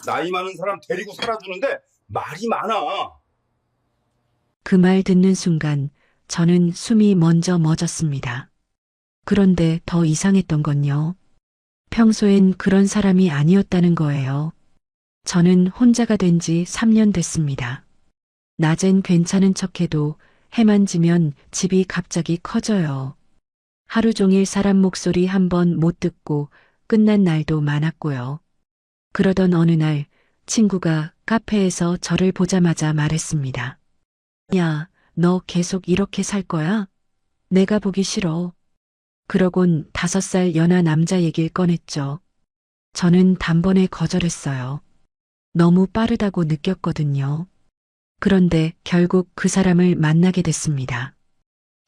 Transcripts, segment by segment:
나이 많은 사람 데리고 살아주는데 말이 많아. 그 말 듣는 순간 저는 숨이 먼저 멎었습니다. 그런데 더 이상했던 건요. 평소엔 그런 사람이 아니었다는 거예요. 저는 혼자가 된 지 3년 됐습니다. 낮엔 괜찮은 척해도 해만 지면 집이 갑자기 커져요. 하루 종일 사람 목소리 한 번 못 듣고 끝난 날도 많았고요. 그러던 어느 날 친구가 카페에서 저를 보자마자 말했습니다. 야, 너 계속 이렇게 살 거야? 내가 보기 싫어. 그러곤 5살 연하 남자 얘길 꺼냈죠. 저는 단번에 거절했어요. 너무 빠르다고 느꼈거든요. 그런데 결국 그 사람을 만나게 됐습니다.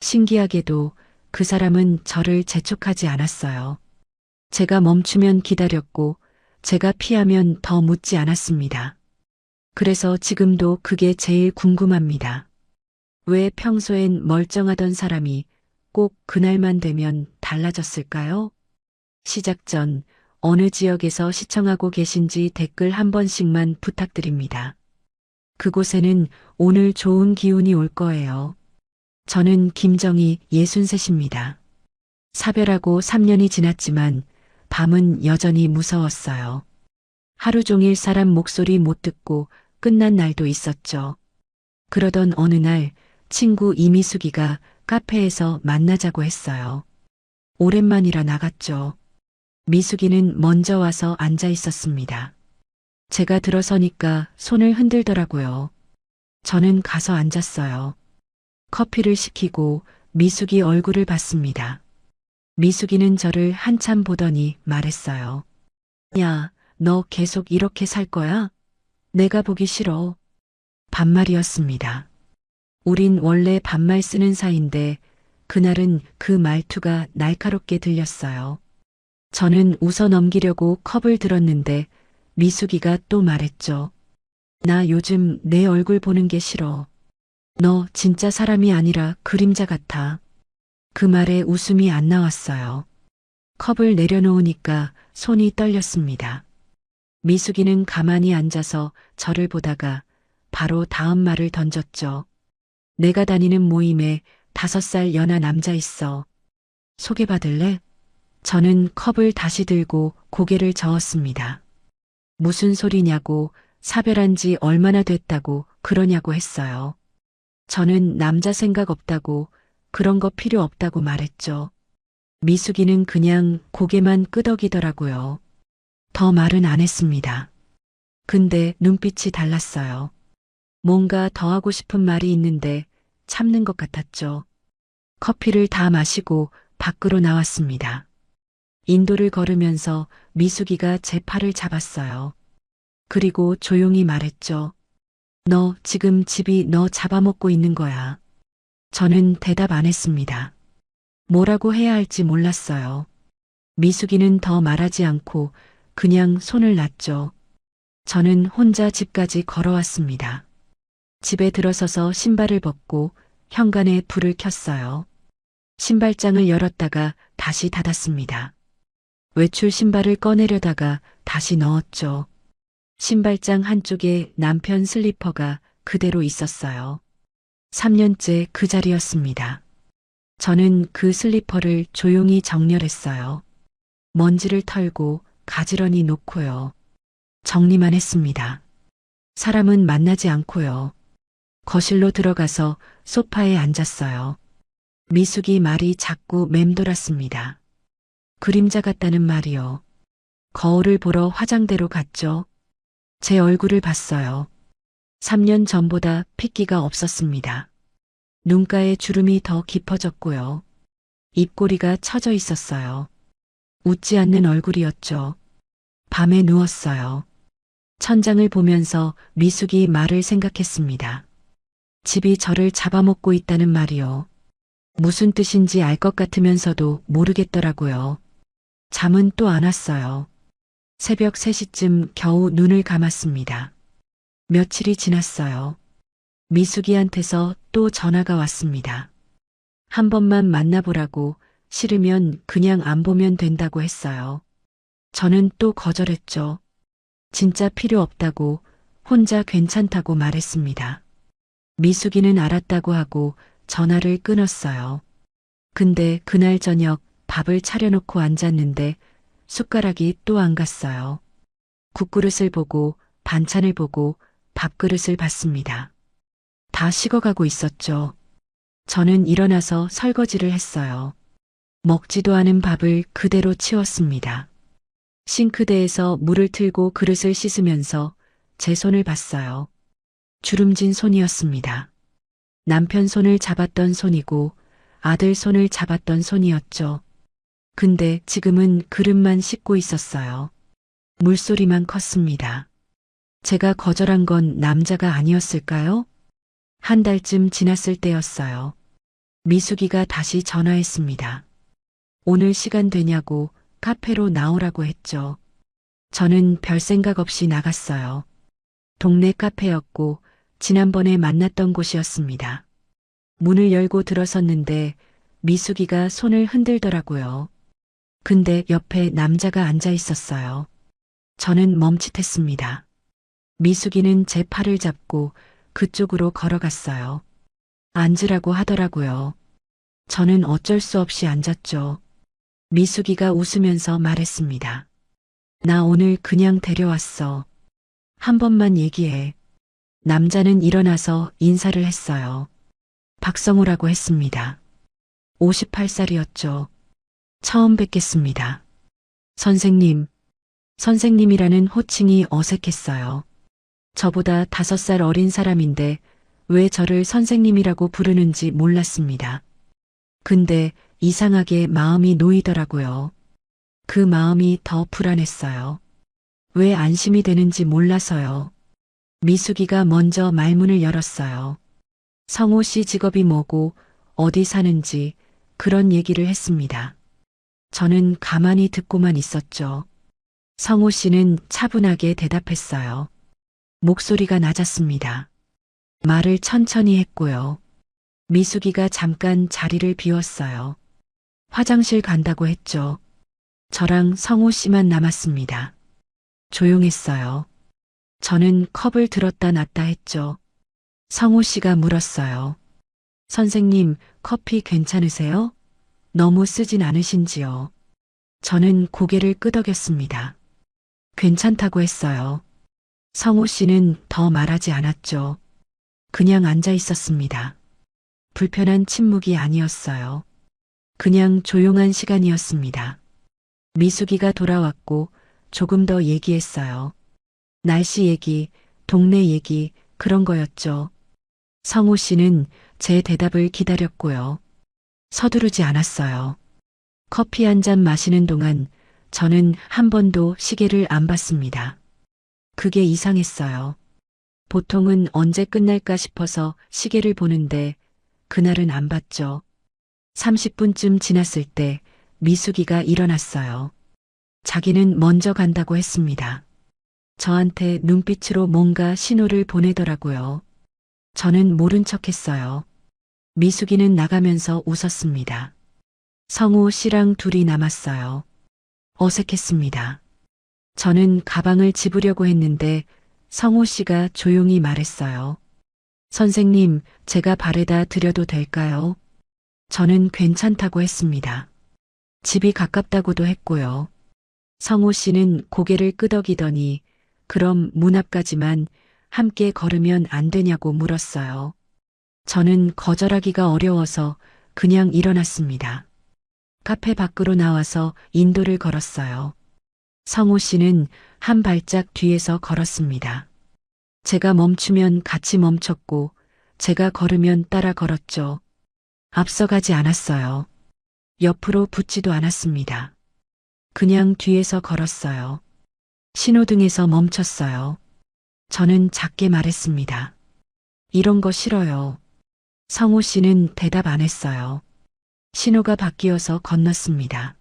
신기하게도 그 사람은 저를 재촉하지 않았어요. 제가 멈추면 기다렸고 제가 피하면 더 묻지 않았습니다. 그래서 지금도 그게 제일 궁금합니다. 왜 평소엔 멀쩡하던 사람이 꼭 그날만 되면 달라졌을까요? 시작 전 어느 지역에서 시청하고 계신지 댓글 한 번씩만 부탁드립니다. 그곳에는 오늘 좋은 기운이 올 거예요. 저는 김정희 63입니다. 사별하고 3년이 지났지만 밤은 여전히 무서웠어요. 하루 종일 사람 목소리 못 듣고 끝난 날도 있었죠. 그러던 어느 날 친구 이미숙이가 카페에서 만나자고 했어요. 오랜만이라 나갔죠. 미숙이는 먼저 와서 앉아 있었습니다. 제가 들어서니까 손을 흔들더라고요. 저는 가서 앉았어요. 커피를 시키고 미숙이 얼굴을 봤습니다. 미숙이는 저를 한참 보더니 말했어요. 야, 너 계속 이렇게 살 거야? 내가 보기 싫어. 반말이었습니다. 우린 원래 반말 쓰는 사이인데 그날은 그 말투가 날카롭게 들렸어요. 저는 웃어 넘기려고 컵을 들었는데 미숙이가 또 말했죠. 나 요즘 내 얼굴 보는 게 싫어. 너 진짜 사람이 아니라 그림자 같아. 그 말에 웃음이 안 나왔어요. 컵을 내려놓으니까 손이 떨렸습니다. 미숙이는 가만히 앉아서 저를 보다가 바로 다음 말을 던졌죠. 내가 다니는 모임에 5살 연하 남자 있어. 소개받을래? 저는 컵을 다시 들고 고개를 저었습니다. 무슨 소리냐고, 사별한 지 얼마나 됐다고 그러냐고 했어요. 저는 남자 생각 없다고, 그런 거 필요 없다고 말했죠. 미숙이는 그냥 고개만 끄덕이더라고요. 더 말은 안 했습니다. 근데 눈빛이 달랐어요. 뭔가 더 하고 싶은 말이 있는데 참는 것 같았죠. 커피를 다 마시고 밖으로 나왔습니다. 인도를 걸으면서 미숙이가 제 팔을 잡았어요. 그리고 조용히 말했죠. 너 지금 집이 너 잡아먹고 있는 거야. 저는 대답 안 했습니다. 뭐라고 해야 할지 몰랐어요. 미숙이는 더 말하지 않고 그냥 손을 놨죠. 저는 혼자 집까지 걸어왔습니다. 집에 들어서서 신발을 벗고 현관에 불을 켰어요. 신발장을 열었다가 다시 닫았습니다. 외출 신발을 꺼내려다가 다시 넣었죠. 신발장 한쪽에 남편 슬리퍼가 그대로 있었어요. 3년째 그 자리였습니다. 저는 그 슬리퍼를 조용히 정렬했어요. 먼지를 털고 가지런히 놓고요. 정리만 했습니다. 사람은 만나지 않고요. 거실로 들어가서 소파에 앉았어요. 미숙이 말이 자꾸 맴돌았습니다. 그림자 같다는 말이요. 거울을 보러 화장대로 갔죠. 제 얼굴을 봤어요. 3년 전보다 핏기가 없었습니다. 눈가에 주름이 더 깊어졌고요. 입꼬리가 처져 있었어요. 웃지 않는 얼굴이었죠. 밤에 누웠어요. 천장을 보면서 미숙이 말을 생각했습니다. 집이 저를 잡아먹고 있다는 말이요. 무슨 뜻인지 알 것 같으면서도 모르겠더라고요. 잠은 또 안 왔어요. 새벽 3시쯤 겨우 눈을 감았습니다. 며칠이 지났어요. 미숙이한테서 또 전화가 왔습니다. 한 번만 만나보라고, 싫으면 그냥 안 보면 된다고 했어요. 저는 또 거절했죠. 진짜 필요 없다고 혼자 괜찮다고 말했습니다. 미숙이는 알았다고 하고 전화를 끊었어요. 근데 그날 저녁 밥을 차려놓고 앉았는데 숟가락이 또 안 갔어요. 국그릇을 보고 반찬을 보고 밥그릇을 봤습니다. 다 식어가고 있었죠. 저는 일어나서 설거지를 했어요. 먹지도 않은 밥을 그대로 치웠습니다. 싱크대에서 물을 틀고 그릇을 씻으면서 제 손을 봤어요. 주름진 손이었습니다. 남편 손을 잡았던 손이고 아들 손을 잡았던 손이었죠. 근데 지금은 그릇만 씻고 있었어요. 물소리만 컸습니다. 제가 거절한 건 남자가 아니었을까요? 한 달쯤 지났을 때였어요. 미숙이가 다시 전화했습니다. 오늘 시간 되냐고 카페로 나오라고 했죠. 저는 별 생각 없이 나갔어요. 동네 카페였고 지난번에 만났던 곳이었습니다. 문을 열고 들어섰는데 미숙이가 손을 흔들더라고요. 근데 옆에 남자가 앉아 있었어요. 저는 멈칫했습니다. 미숙이는 제 팔을 잡고 그쪽으로 걸어갔어요. 앉으라고 하더라고요. 저는 어쩔 수 없이 앉았죠. 미숙이가 웃으면서 말했습니다. 나 오늘 그냥 데려왔어. 한 번만 얘기해. 남자는 일어나서 인사를 했어요. 박성우라고 했습니다. 58살이었죠. 처음 뵙겠습니다. 선생님, 선생님이라는 호칭이 어색했어요. 저보다 5살 어린 사람인데 왜 저를 선생님이라고 부르는지 몰랐습니다. 근데 이상하게 마음이 놓이더라고요. 그 마음이 더 불안했어요. 왜 안심이 되는지 몰라서요. 미숙이가 먼저 말문을 열었어요. 성호 씨 직업이 뭐고 어디 사는지 그런 얘기를 했습니다. 저는 가만히 듣고만 있었죠. 성호 씨는 차분하게 대답했어요. 목소리가 낮았습니다. 말을 천천히 했고요. 미숙이가 잠깐 자리를 비웠어요. 화장실 간다고 했죠. 저랑 성호 씨만 남았습니다. 조용했어요. 저는 컵을 들었다 놨다 했죠. 성호 씨가 물었어요. 선생님, 커피 괜찮으세요? 너무 쓰진 않으신지요? 저는 고개를 끄덕였습니다. 괜찮다고 했어요. 성호 씨는 더 말하지 않았죠. 그냥 앉아 있었습니다. 불편한 침묵이 아니었어요. 그냥 조용한 시간이었습니다. 미숙이가 돌아왔고 조금 더 얘기했어요. 날씨 얘기, 동네 얘기, 그런 거였죠. 성호 씨는 제 대답을 기다렸고요. 서두르지 않았어요. 커피 한 잔 마시는 동안 저는 한 번도 시계를 안 봤습니다. 그게 이상했어요. 보통은 언제 끝날까 싶어서 시계를 보는데 그날은 안 봤죠. 30분쯤 지났을 때 미숙이가 일어났어요. 자기는 먼저 간다고 했습니다. 저한테 눈빛으로 뭔가 신호를 보내더라고요. 저는 모른 척 했어요. 미숙이는 나가면서 웃었습니다. 성우 씨랑 둘이 남았어요. 어색했습니다. 저는 가방을 집으려고 했는데 성우 씨가 조용히 말했어요. 선생님, 제가 바래다 드려도 될까요? 저는 괜찮다고 했습니다. 집이 가깝다고도 했고요. 성우 씨는 고개를 끄덕이더니 그럼 문 앞까지만 함께 걸으면 안 되냐고 물었어요. 저는 거절하기가 어려워서 그냥 일어났습니다. 카페 밖으로 나와서 인도를 걸었어요. 성호 씨는 한 발짝 뒤에서 걸었습니다. 제가 멈추면 같이 멈췄고 제가 걸으면 따라 걸었죠. 앞서가지 않았어요. 옆으로 붙지도 않았습니다. 그냥 뒤에서 걸었어요. 신호등에서 멈췄어요. 저는 작게 말했습니다. 이런 거 싫어요. 성호 씨는 대답 안 했어요. 신호가 바뀌어서 건넜습니다.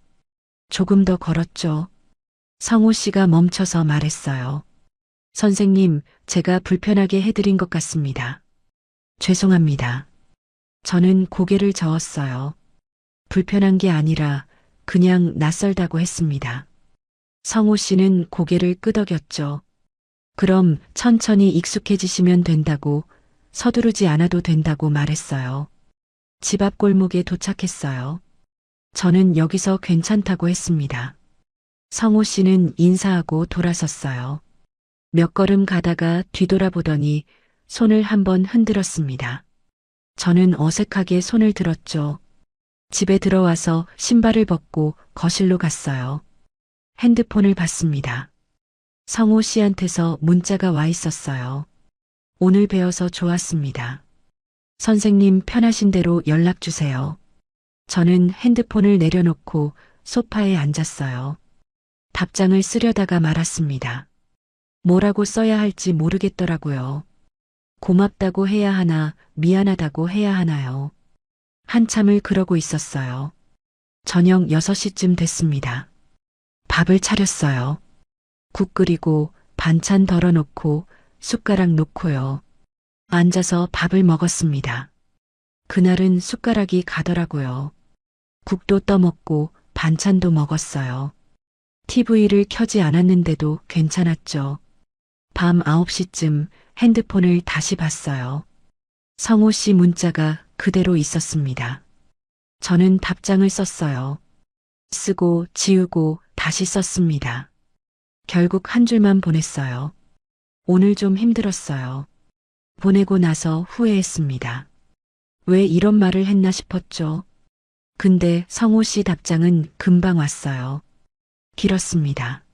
조금 더 걸었죠. 성호 씨가 멈춰서 말했어요. 선생님, 제가 불편하게 해드린 것 같습니다. 죄송합니다. 저는 고개를 저었어요. 불편한 게 아니라 그냥 낯설다고 했습니다. 성호 씨는 고개를 끄덕였죠. 그럼 천천히 익숙해지시면 된다고, 서두르지 않아도 된다고 말했어요. 집 앞 골목에 도착했어요. 저는 여기서 괜찮다고 했습니다. 성호 씨는 인사하고 돌아섰어요. 몇 걸음 가다가 뒤돌아보더니 손을 한번 흔들었습니다. 저는 어색하게 손을 들었죠. 집에 들어와서 신발을 벗고 거실로 갔어요. 핸드폰을 봤습니다. 성호 씨한테서 문자가 와 있었어요. 오늘 뵈어서 좋았습니다. 선생님 편하신 대로 연락 주세요. 저는 핸드폰을 내려놓고 소파에 앉았어요. 답장을 쓰려다가 말았습니다. 뭐라고 써야 할지 모르겠더라고요. 고맙다고 해야 하나, 미안하다고 해야 하나요? 한참을 그러고 있었어요. 저녁 6시쯤 됐습니다. 밥을 차렸어요. 국 끓이고 반찬 덜어놓고 숟가락 놓고요. 앉아서 밥을 먹었습니다. 그날은 숟가락이 가더라고요. 국도 떠먹고 반찬도 먹었어요. TV를 켜지 않았는데도 괜찮았죠. 밤 9시쯤 핸드폰을 다시 봤어요. 성호 씨 문자가 그대로 있었습니다. 저는 답장을 썼어요. 쓰고 지우고 다시 썼습니다. 결국 한 줄만 보냈어요. 오늘 좀 힘들었어요. 보내고 나서 후회했습니다. 왜 이런 말을 했나 싶었죠. 근데 성호 씨 답장은 금방 왔어요. 길었습니다.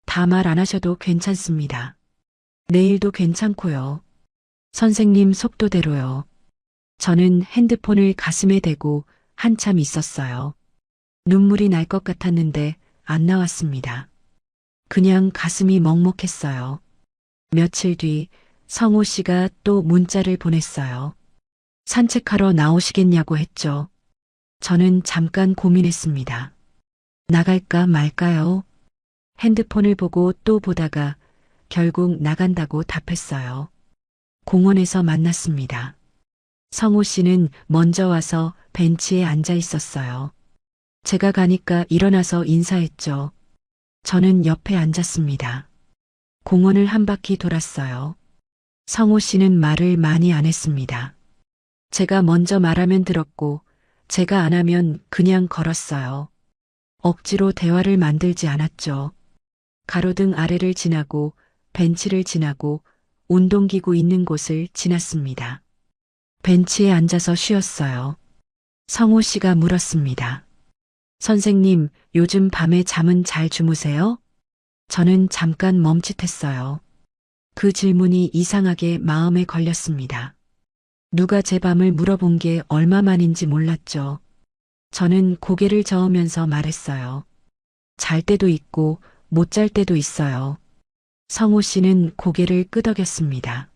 다 말 안 하셔도 괜찮습니다. 내일도 괜찮고요. 선생님 속도대로요. 저는 핸드폰을 가슴에 대고 한참 있었어요. 눈물이 날 것 같았는데 안 나왔습니다. 그냥 가슴이 먹먹했어요. 며칠 뒤 성호 씨가 또 문자를 보냈어요. 산책하러 나오시겠냐고 했죠. 저는 잠깐 고민했습니다. 나갈까 말까요? 핸드폰을 보고 또 보다가 결국 나간다고 답했어요. 공원에서 만났습니다. 성호 씨는 먼저 와서 벤치에 앉아 있었어요. 제가 가니까 일어나서 인사했죠. 저는 옆에 앉았습니다. 공원을 한 바퀴 돌았어요. 성호 씨는 말을 많이 안 했습니다. 제가 먼저 말하면 들었고, 제가 안 하면 그냥 걸었어요. 억지로 대화를 만들지 않았죠. 가로등 아래를 지나고, 벤치를 지나고, 운동기구 있는 곳을 지났습니다. 벤치에 앉아서 쉬었어요. 성호 씨가 물었습니다. 선생님, 요즘 밤에 잠은 잘 주무세요? 저는 잠깐 멈칫했어요. 그 질문이 이상하게 마음에 걸렸습니다. 누가 제 밤을 물어본 게 얼마만인지 몰랐죠. 저는 고개를 저으면서 말했어요. 잘 때도 있고 못 잘 때도 있어요. 성호 씨는 고개를 끄덕였습니다.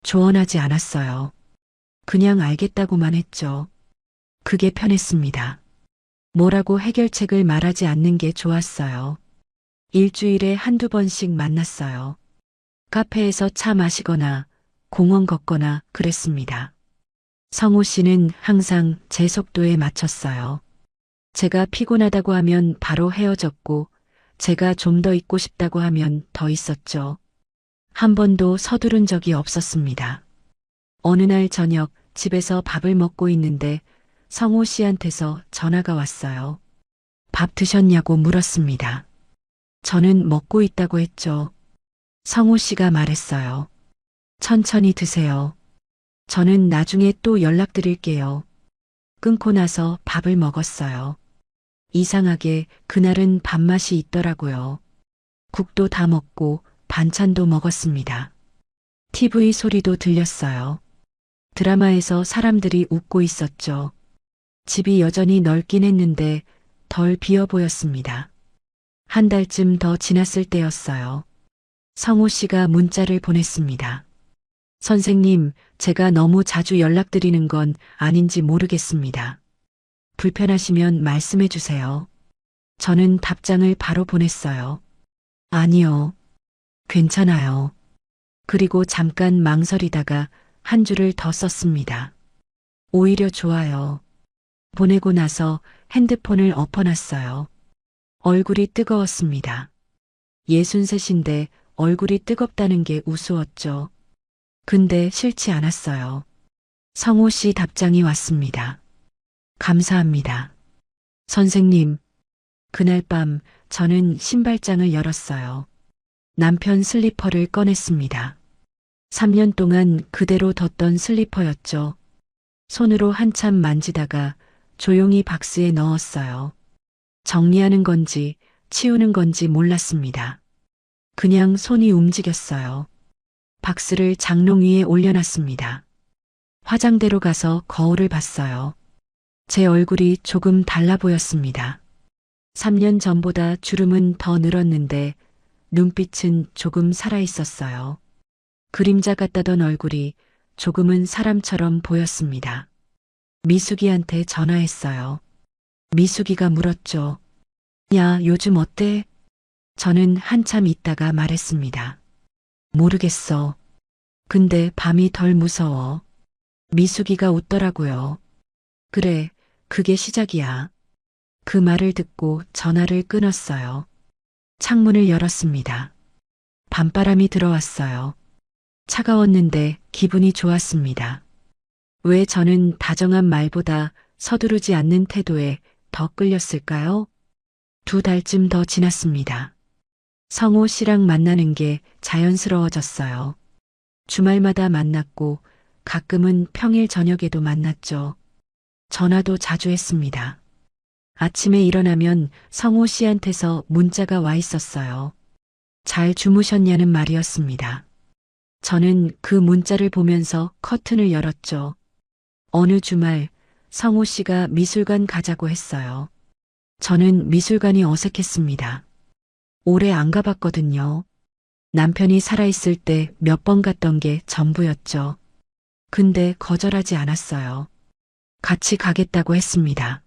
조언하지 않았어요. 그냥 알겠다고만 했죠. 그게 편했습니다. 뭐라고 해결책을 말하지 않는 게 좋았어요. 일주일에 한두 번씩 만났어요. 카페에서 차 마시거나 공원 걷거나 그랬습니다. 성호 씨는 항상 제 속도에 맞췄어요. 제가 피곤하다고 하면 바로 헤어졌고, 제가 좀 더 있고 싶다고 하면 더 있었죠. 한 번도 서두른 적이 없었습니다. 어느 날 저녁 집에서 밥을 먹고 있는데 성호 씨한테서 전화가 왔어요. 밥 드셨냐고 물었습니다. 저는 먹고 있다고 했죠. 성호 씨가 말했어요. 천천히 드세요. 저는 나중에 또 연락드릴게요. 끊고 나서 밥을 먹었어요. 이상하게 그날은 밥맛이 있더라고요. 국도 다 먹고 반찬도 먹었습니다. TV 소리도 들렸어요. 드라마에서 사람들이 웃고 있었죠. 집이 여전히 넓긴 했는데 덜 비어 보였습니다. 한 달쯤 더 지났을 때였어요. 성호 씨가 문자를 보냈습니다. 선생님, 제가 너무 자주 연락드리는 건 아닌지 모르겠습니다. 불편하시면 말씀해 주세요. 저는 답장을 바로 보냈어요. 아니요. 괜찮아요. 그리고 잠깐 망설이다가 한 줄을 더 썼습니다. 오히려 좋아요. 보내고 나서 핸드폰을 엎어놨어요. 얼굴이 뜨거웠습니다. 63인데 얼굴이 뜨겁다는 게 우스웠죠. 근데 싫지 않았어요. 성호 씨 답장이 왔습니다. 감사합니다. 선생님, 그날 밤 저는 신발장을 열었어요. 남편 슬리퍼를 꺼냈습니다. 3년 동안 그대로 뒀던 슬리퍼였죠. 손으로 한참 만지다가 조용히 박스에 넣었어요. 정리하는 건지 치우는 건지 몰랐습니다. 그냥 손이 움직였어요. 박스를 장롱 위에 올려놨습니다. 화장대로 가서 거울을 봤어요. 제 얼굴이 조금 달라 보였습니다. 3년 전보다 주름은 더 늘었는데 눈빛은 조금 살아있었어요. 그림자 같다던 얼굴이 조금은 사람처럼 보였습니다. 미숙이한테 전화했어요. 미숙이가 물었죠. 야, 요즘 어때? 저는 한참 있다가 말했습니다. 모르겠어. 근데 밤이 덜 무서워. 미숙이가 웃더라고요. 그래, 그게 시작이야. 그 말을 듣고 전화를 끊었어요. 창문을 열었습니다. 밤바람이 들어왔어요. 차가웠는데 기분이 좋았습니다. 왜 저는 다정한 말보다 서두르지 않는 태도에 더 끌렸을까요? 2달쯤 더 지났습니다. 성호 씨랑 만나는 게 자연스러워졌어요. 주말마다 만났고 가끔은 평일 저녁에도 만났죠. 전화도 자주 했습니다. 아침에 일어나면 성호 씨한테서 문자가 와 있었어요. 잘 주무셨냐는 말이었습니다. 저는 그 문자를 보면서 커튼을 열었죠. 어느 주말 성호 씨가 미술관 가자고 했어요. 저는 미술관이 어색했습니다. 오래 안 가봤거든요. 남편이 살아있을 때 몇 번 갔던 게 전부였죠. 근데 거절하지 않았어요. 같이 가겠다고 했습니다.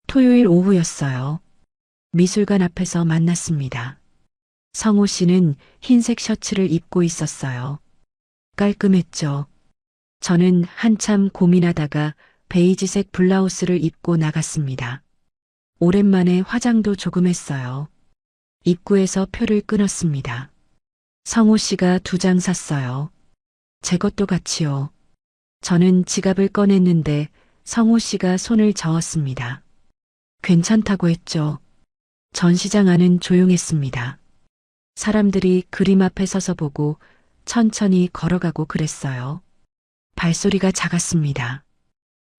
토요일 오후였어요. 미술관 앞에서 만났습니다. 성호 씨는 흰색 셔츠를 입고 있었어요. 깔끔했죠. 저는 한참 고민하다가 베이지색 블라우스를 입고 나갔습니다. 오랜만에 화장도 조금 했어요. 입구에서 표를 끊었습니다. 성호 씨가 2장 샀어요. 제 것도 같이요. 저는 지갑을 꺼냈는데 성호 씨가 손을 저었습니다. 괜찮다고 했죠. 전시장 안은 조용했습니다. 사람들이 그림 앞에 서서 보고 천천히 걸어가고 그랬어요. 발소리가 작았습니다.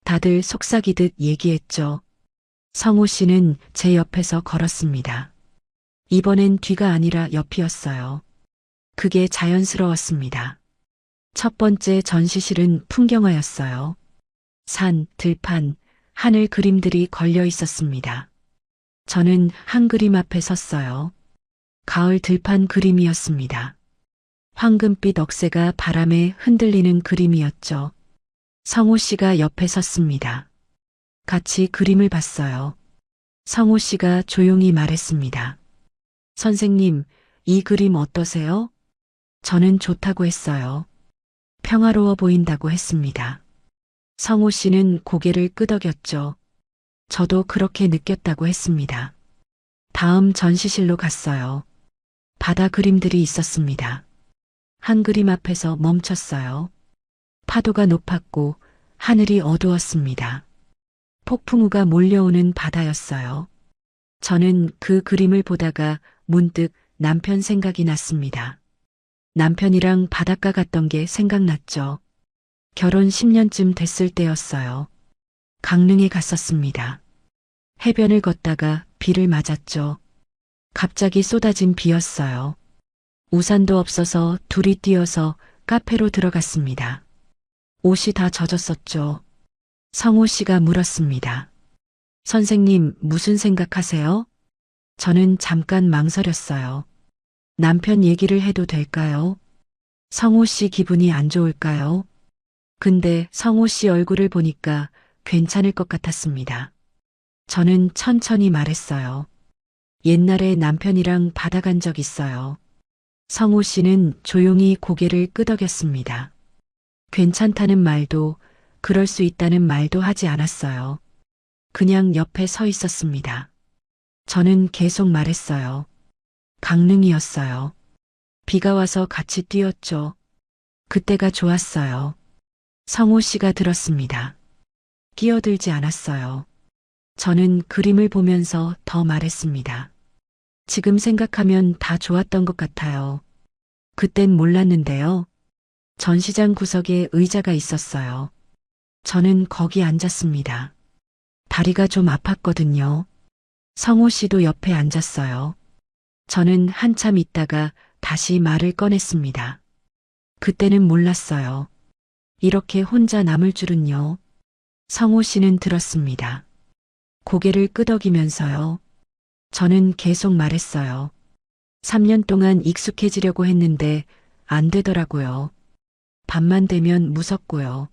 다들 속삭이듯 얘기했죠. 성호 씨는 제 옆에서 걸었습니다. 이번엔 뒤가 아니라 옆이었어요. 그게 자연스러웠습니다. 첫 번째 전시실은 풍경화였어요. 산, 들판, 하늘 그림들이 걸려 있었습니다. 저는 한 그림 앞에 섰어요. 가을 들판 그림이었습니다. 황금빛 억새가 바람에 흔들리는 그림이었죠. 성호 씨가 옆에 섰습니다. 같이 그림을 봤어요. 성호 씨가 조용히 말했습니다. 선생님, 이 그림 어떠세요? 저는 좋다고 했어요. 평화로워 보인다고 했습니다. 성호 씨는 고개를 끄덕였죠. 저도 그렇게 느꼈다고 했습니다. 다음 전시실로 갔어요. 바다 그림들이 있었습니다. 한 그림 앞에서 멈췄어요. 파도가 높았고 하늘이 어두웠습니다. 폭풍우가 몰려오는 바다였어요. 저는 그 그림을 보다가 문득 남편 생각이 났습니다. 남편이랑 바닷가 갔던 게 생각났죠. 결혼 10년쯤 됐을 때였어요. 강릉에 갔었습니다. 해변을 걷다가 비를 맞았죠. 갑자기 쏟아진 비였어요. 우산도 없어서 둘이 뛰어서 카페로 들어갔습니다. 옷이 다 젖었었죠. 성호 씨가 물었습니다. 선생님, 무슨 생각하세요? 저는 잠깐 망설였어요. 남편 얘기를 해도 될까요? 성호 씨 기분이 안 좋을까요? 근데 성호 씨 얼굴을 보니까 괜찮을 것 같았습니다. 저는 천천히 말했어요. 옛날에 남편이랑 바다 간 적 있어요. 성호 씨는 조용히 고개를 끄덕였습니다. 괜찮다는 말도 그럴 수 있다는 말도 하지 않았어요. 그냥 옆에 서 있었습니다. 저는 계속 말했어요. 강릉이었어요. 비가 와서 같이 뛰었죠. 그때가 좋았어요. 성호 씨가 들었습니다. 끼어들지 않았어요. 저는 그림을 보면서 더 말했습니다. 지금 생각하면 다 좋았던 것 같아요. 그땐 몰랐는데요. 전시장 구석에 의자가 있었어요. 저는 거기 앉았습니다. 다리가 좀 아팠거든요. 성호 씨도 옆에 앉았어요. 저는 한참 있다가 다시 말을 꺼냈습니다. 그때는 몰랐어요. 이렇게 혼자 남을 줄은요. 성호 씨는 들었습니다. 고개를 끄덕이면서요. 저는 계속 말했어요. 3년 동안 익숙해지려고 했는데 안 되더라고요. 밤만 되면 무섭고요.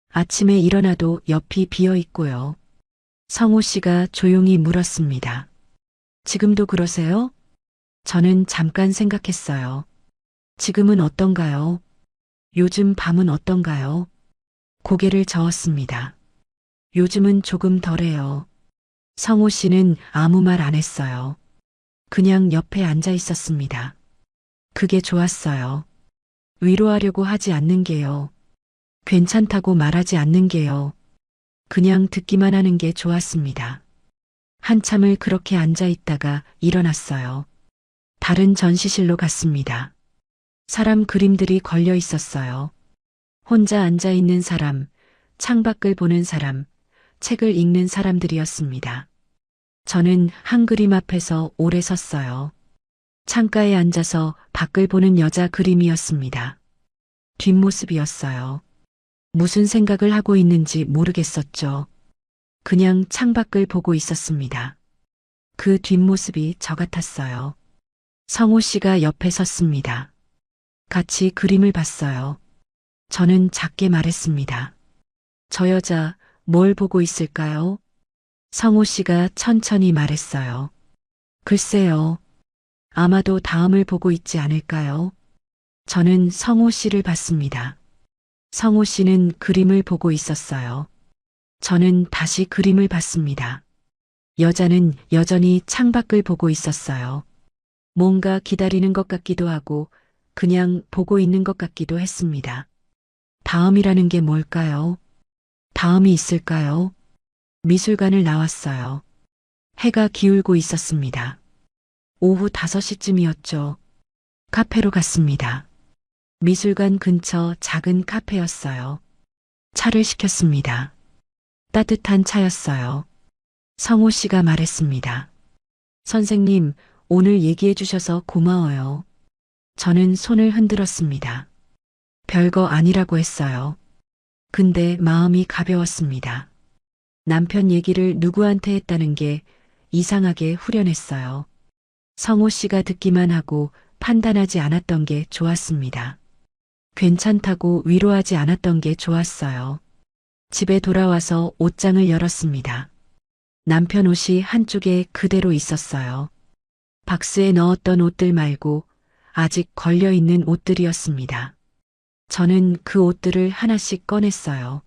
아침에 일어나도 옆이 비어 있고요. 성호 씨가 조용히 물었습니다. 지금도 그러세요? 저는 잠깐 생각했어요. 지금은 어떤가요? 요즘 밤은 어떤가요? 고개를 저었습니다. 요즘은 조금 덜해요. 성호 씨는 아무 말 안 했어요. 그냥 옆에 앉아 있었습니다. 그게 좋았어요. 위로하려고 하지 않는 게요. 괜찮다고 말하지 않는 게요. 그냥 듣기만 하는 게 좋았습니다. 한참을 그렇게 앉아 있다가 일어났어요. 다른 전시실로 갔습니다. 사람 그림들이 걸려 있었어요. 혼자 앉아 있는 사람, 창밖을 보는 사람, 책을 읽는 사람들이었습니다. 저는 한 그림 앞에서 오래 섰어요. 창가에 앉아서 밖을 보는 여자 그림이었습니다. 뒷모습이었어요. 무슨 생각을 하고 있는지 모르겠었죠. 그냥 창밖을 보고 있었습니다. 그 뒷모습이 저 같았어요. 성호 씨가 옆에 섰습니다. 같이 그림을 봤어요. 저는 작게 말했습니다. 저 여자 뭘 보고 있을까요? 성호 씨가 천천히 말했어요. 글쎄요. 아마도 다음을 보고 있지 않을까요? 저는 성호 씨를 봤습니다. 성호 씨는 그림을 보고 있었어요. 저는 다시 그림을 봤습니다. 여자는 여전히 창밖을 보고 있었어요. 뭔가 기다리는 것 같기도 하고 그냥 보고 있는 것 같기도 했습니다. 다음이라는 게 뭘까요? 다음이 있을까요? 미술관을 나왔어요. 해가 기울고 있었습니다. 오후 5시쯤이었죠. 카페로 갔습니다. 미술관 근처 작은 카페였어요. 차를 시켰습니다. 따뜻한 차였어요. 성호 씨가 말했습니다. 선생님, 오늘 얘기해 주셔서 고마워요. 저는 손을 흔들었습니다. 별거 아니라고 했어요. 근데 마음이 가벼웠습니다. 남편 얘기를 누구한테 했다는 게 이상하게 후련했어요. 성호 씨가 듣기만 하고 판단하지 않았던 게 좋았습니다. 괜찮다고 위로하지 않았던 게 좋았어요. 집에 돌아와서 옷장을 열었습니다. 남편 옷이 한쪽에 그대로 있었어요. 박스에 넣었던 옷들 말고 아직 걸려있는 옷들이었습니다. 저는 그 옷들을 하나씩 꺼냈어요.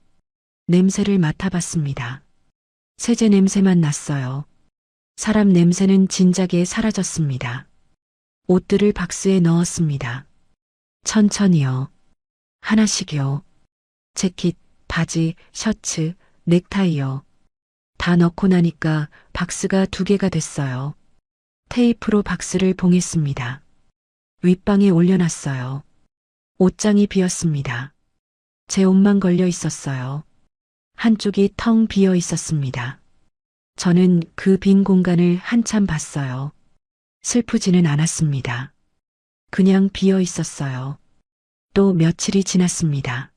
냄새를 맡아봤습니다. 세제 냄새만 났어요. 사람 냄새는 진작에 사라졌습니다. 옷들을 박스에 넣었습니다. 천천히요. 하나씩요. 재킷, 바지, 셔츠, 넥타이요. 다 넣고 나니까 박스가 2개가 됐어요. 테이프로 박스를 봉했습니다. 윗방에 올려놨어요. 옷장이 비었습니다. 제 옷만 걸려 있었어요. 한쪽이 텅 비어 있었습니다. 저는 그 빈 공간을 한참 봤어요. 슬프지는 않았습니다. 그냥 비어 있었어요. 또 며칠이 지났습니다.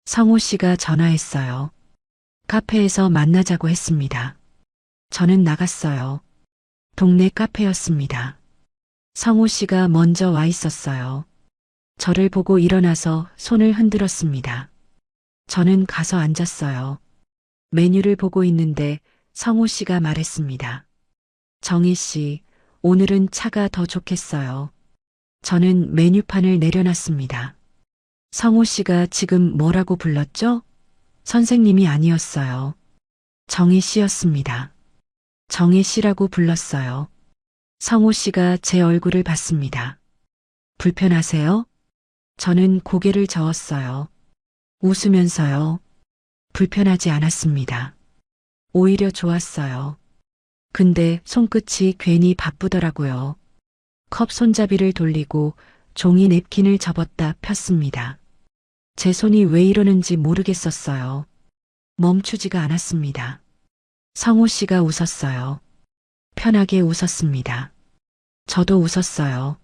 성호 씨가 전화했어요. 카페에서 만나자고 했습니다. 저는 나갔어요. 동네 카페였습니다. 성호 씨가 먼저 와 있었어요. 저를 보고 일어나서 손을 흔들었습니다. 저는 가서 앉았어요. 메뉴를 보고 있는데 성호 씨가 말했습니다. 정희 씨, 오늘은 차가 더 좋겠어요. 저는 메뉴판을 내려놨습니다. 성호 씨가 지금 뭐라고 불렀죠? 선생님이 아니었어요. 정희 씨였습니다. 정희 씨라고 불렀어요. 성호 씨가 제 얼굴을 봤습니다. 불편하세요? 저는 고개를 저었어요. 웃으면서요. 불편하지 않았습니다. 오히려 좋았어요. 근데 손끝이 괜히 바쁘더라고요. 컵 손잡이를 돌리고 종이 냅킨을 접었다 폈습니다. 제 손이 왜 이러는지 모르겠었어요. 멈추지가 않았습니다. 성호 씨가 웃었어요. 편하게 웃었습니다. 저도 웃었어요.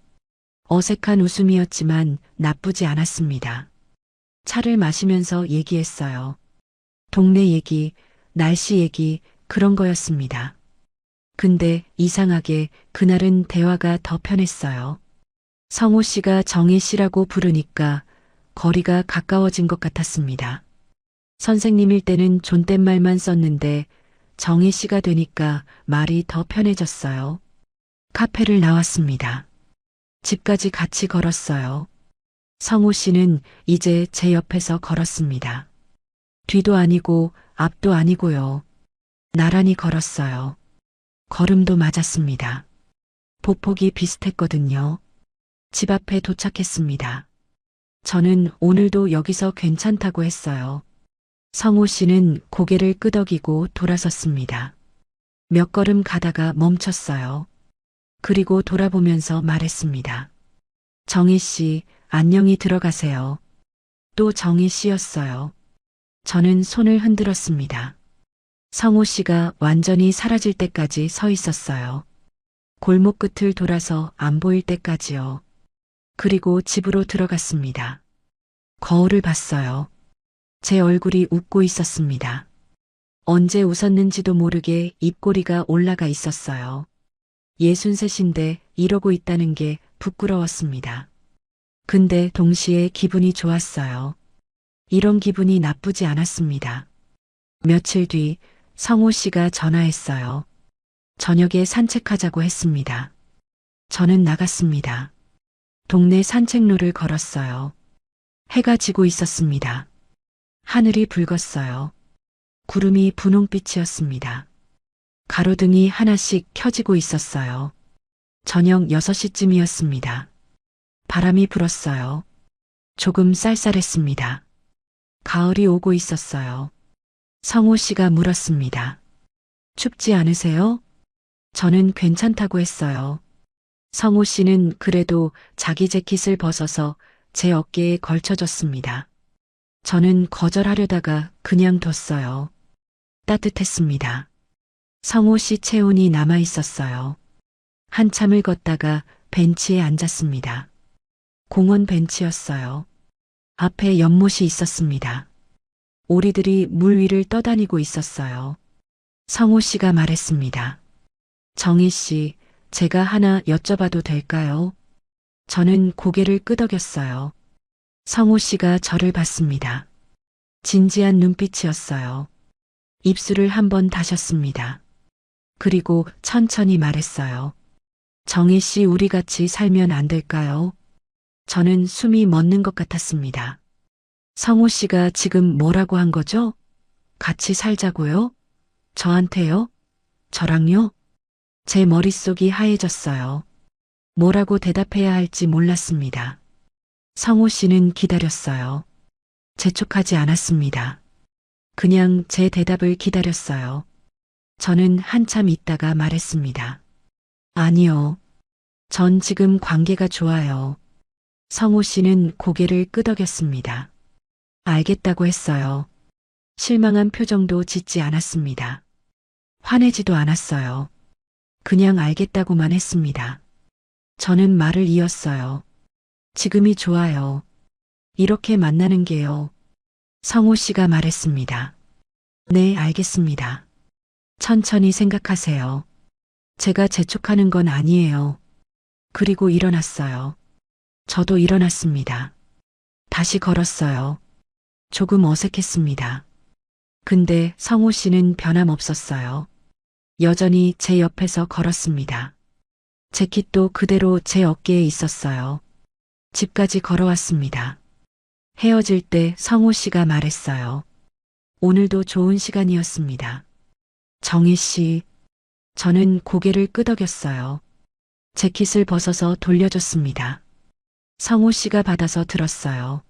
어색한 웃음이었지만 나쁘지 않았습니다. 차를 마시면서 얘기했어요. 동네 얘기, 날씨 얘기, 그런 거였습니다. 근데 이상하게 그날은 대화가 더 편했어요. 성호 씨가 정희 씨라고 부르니까 거리가 가까워진 것 같았습니다. 선생님일 때는 존댓말만 썼는데 정희 씨가 되니까 말이 더 편해졌어요. 카페를 나왔습니다. 집까지 같이 걸었어요. 성호 씨는 이제 제 옆에서 걸었습니다. 뒤도 아니고 앞도 아니고요. 나란히 걸었어요. 걸음도 맞았습니다. 보폭이 비슷했거든요. 집 앞에 도착했습니다. 저는 오늘도 여기서 괜찮다고 했어요. 성호 씨는 고개를 끄덕이고 돌아섰습니다. 몇 걸음 가다가 멈췄어요. 그리고 돌아보면서 말했습니다. 정희 씨, 안녕히 들어가세요. 또 정희 씨였어요. 저는 손을 흔들었습니다. 성호 씨가 완전히 사라질 때까지 서 있었어요. 골목 끝을 돌아서 안 보일 때까지요. 그리고 집으로 들어갔습니다. 거울을 봤어요. 제 얼굴이 웃고 있었습니다. 언제 웃었는지도 모르게 입꼬리가 올라가 있었어요. 63인데 이러고 있다는 게 부끄러웠습니다. 근데 동시에 기분이 좋았어요. 이런 기분이 나쁘지 않았습니다. 며칠 뒤 성호 씨가 전화했어요. 저녁에 산책하자고 했습니다. 저는 나갔습니다. 동네 산책로를 걸었어요. 해가 지고 있었습니다. 하늘이 붉었어요. 구름이 분홍빛이었습니다. 가로등이 하나씩 켜지고 있었어요. 저녁 6시쯤이었습니다. 바람이 불었어요. 조금 쌀쌀했습니다. 가을이 오고 있었어요. 성호 씨가 물었습니다. 춥지 않으세요? 저는 괜찮다고 했어요. 성호 씨는 그래도 자기 재킷을 벗어서 제 어깨에 걸쳐줬습니다. 저는 거절하려다가 그냥 뒀어요. 따뜻했습니다. 성호 씨 체온이 남아 있었어요. 한참을 걷다가 벤치에 앉았습니다. 공원 벤치였어요. 앞에 연못이 있었습니다. 오리들이 물 위를 떠다니고 있었어요. 성호 씨가 말했습니다. 정희 씨, 제가 하나 여쭤봐도 될까요? 저는 고개를 끄덕였어요. 성호 씨가 저를 봤습니다. 진지한 눈빛이었어요. 입술을 한번 다셨습니다. 그리고 천천히 말했어요. 정희 씨, 우리 같이 살면 안 될까요? 저는 숨이 멎는 것 같았습니다. 성호 씨가 지금 뭐라고 한 거죠? 같이 살자고요? 저한테요? 저랑요? 제 머릿속이 하얘졌어요. 뭐라고 대답해야 할지 몰랐습니다. 성호 씨는 기다렸어요. 재촉하지 않았습니다. 그냥 제 대답을 기다렸어요. 저는 한참 있다가 말했습니다. 아니요. 전 지금 관계가 좋아요. 성호 씨는 고개를 끄덕였습니다. 알겠다고 했어요. 실망한 표정도 짓지 않았습니다. 화내지도 않았어요. 그냥 알겠다고만 했습니다. 저는 말을 이었어요. 지금이 좋아요. 이렇게 만나는 게요. 성호 씨가 말했습니다. 네, 알겠습니다. 천천히 생각하세요. 제가 재촉하는 건 아니에요. 그리고 일어났어요. 저도 일어났습니다. 다시 걸었어요. 조금 어색했습니다. 근데 성호 씨는 변함없었어요. 여전히 제 옆에서 걸었습니다. 재킷도 그대로 제 어깨에 있었어요. 집까지 걸어왔습니다. 헤어질 때 성호 씨가 말했어요. 오늘도 좋은 시간이었습니다. 정희 씨, 저는 고개를 끄덕였어요. 재킷을 벗어서 돌려줬습니다. 성호 씨가 받아서 들었어요.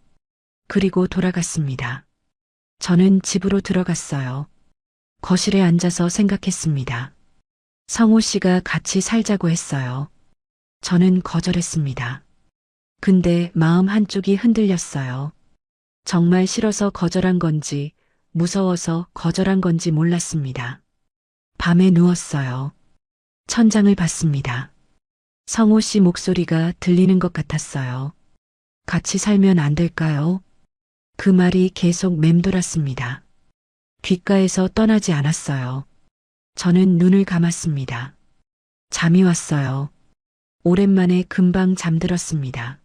그리고 돌아갔습니다. 저는 집으로 들어갔어요. 거실에 앉아서 생각했습니다. 성호 씨가 같이 살자고 했어요. 저는 거절했습니다. 근데 마음 한쪽이 흔들렸어요. 정말 싫어서 거절한 건지, 무서워서 거절한 건지 몰랐습니다. 밤에 누웠어요. 천장을 봤습니다. 성호 씨 목소리가 들리는 것 같았어요. 같이 살면 안 될까요? 그 말이 계속 맴돌았습니다. 귓가에서 떠나지 않았어요. 저는 눈을 감았습니다. 잠이 왔어요. 오랜만에 금방 잠들었습니다.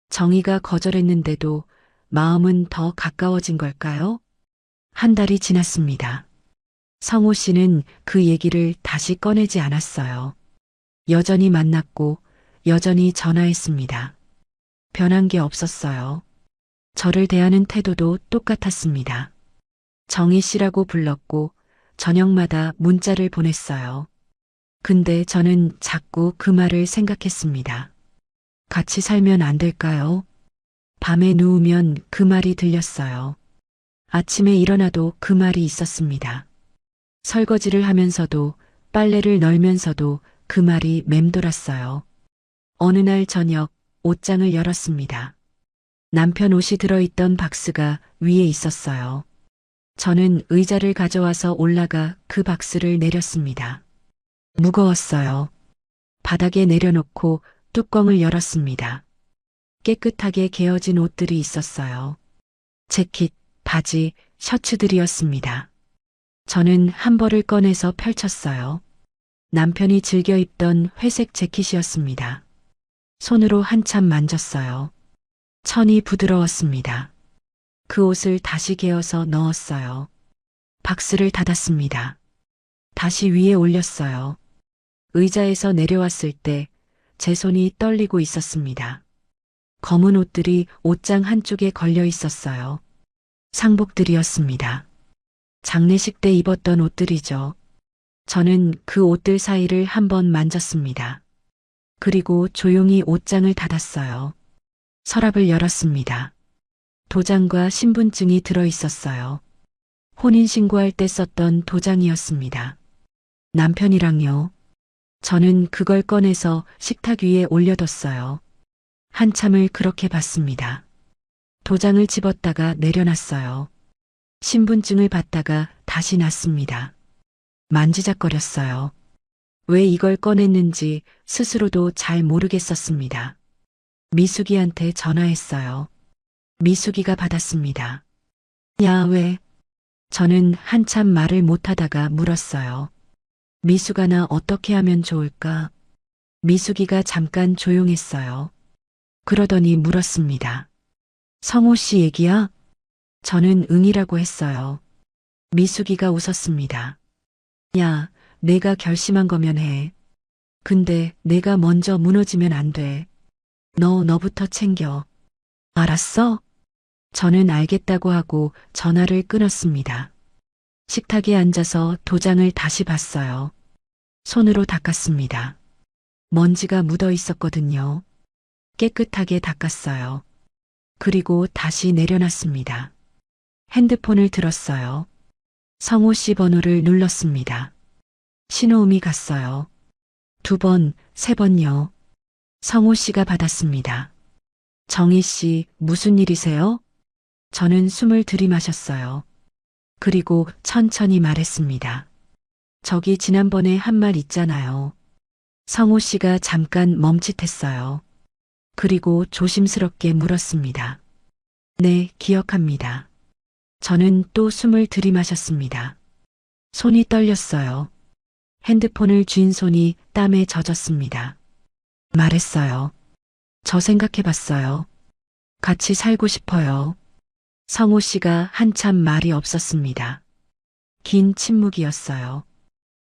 정희가 거절했는데도 마음은 더 가까워진 걸까요? 한 달이 지났습니다. 성호 씨는 그 얘기를 다시 꺼내지 않았어요. 여전히 만났고 여전히 전화했습니다. 변한 게 없었어요. 저를 대하는 태도도 똑같았습니다. 정희 씨라고 불렀고 저녁마다 문자를 보냈어요. 근데 저는 자꾸 그 말을 생각했습니다. 같이 살면 안 될까요? 밤에 누우면 그 말이 들렸어요. 아침에 일어나도 그 말이 있었습니다. 설거지를 하면서도 빨래를 널면서도 그 말이 맴돌았어요. 어느 날 저녁 옷장을 열었습니다. 남편 옷이 들어있던 박스가 위에 있었어요. 저는 의자를 가져와서 올라가 그 박스를 내렸습니다. 무거웠어요. 바닥에 내려놓고 뚜껑을 열었습니다. 깨끗하게 개어진 옷들이 있었어요. 재킷, 바지, 셔츠들이었습니다. 저는 한 벌을 꺼내서 펼쳤어요. 남편이 즐겨 입던 회색 재킷이었습니다. 손으로 한참 만졌어요. 천이 부드러웠습니다. 그 옷을 다시 개어서 넣었어요. 박스를 닫았습니다. 다시 위에 올렸어요. 의자에서 내려왔을 때 제 손이 떨리고 있었습니다. 검은 옷들이 옷장 한쪽에 걸려 있었어요. 상복들이었습니다. 장례식 때 입었던 옷들이죠. 저는 그 옷들 사이를 한번 만졌습니다. 그리고 조용히 옷장을 닫았어요. 서랍을 열었습니다. 도장과 신분증이 들어 있었어요. 혼인신고할 때 썼던 도장이었습니다. 남편이랑요. 저는 그걸 꺼내서 식탁 위에 올려뒀어요. 한참을 그렇게 봤습니다. 도장을 집었다가 내려놨어요. 신분증을 받다가 다시 놨습니다. 만지작거렸어요. 왜 이걸 꺼냈는지 스스로도 잘 모르겠었습니다. 미숙이한테 전화했어요. 미숙이가 받았습니다. 야, 왜? 저는 한참 말을 못하다가 물었어요. 미숙아, 나 어떻게 하면 좋을까? 미숙이가 잠깐 조용했어요. 그러더니 물었습니다. 성호 씨 얘기야? 저는 응이라고 했어요. 미숙이가 웃었습니다. 야, 내가 결심한 거면 해. 근데 내가 먼저 무너지면 안 돼. 너부터 챙겨. 알았어? 저는 알겠다고 하고 전화를 끊었습니다. 식탁에 앉아서 도장을 다시 봤어요. 손으로 닦았습니다. 먼지가 묻어 있었거든요. 깨끗하게 닦았어요. 그리고 다시 내려놨습니다. 핸드폰을 들었어요. 성호 씨 번호를 눌렀습니다. 신호음이 갔어요. 2번, 3번요. 성호 씨가 받았습니다. 정희 씨, 무슨 일이세요? 저는 숨을 들이마셨어요. 그리고 천천히 말했습니다. 저기 지난번에 한 말 있잖아요. 성호 씨가 잠깐 멈칫했어요. 그리고 조심스럽게 물었습니다. 네, 기억합니다. 저는 또 숨을 들이마셨습니다. 손이 떨렸어요. 핸드폰을 쥔 손이 땀에 젖었습니다. 말했어요. 저 생각해봤어요. 같이 살고 싶어요. 성호 씨가 한참 말이 없었습니다. 긴 침묵이었어요.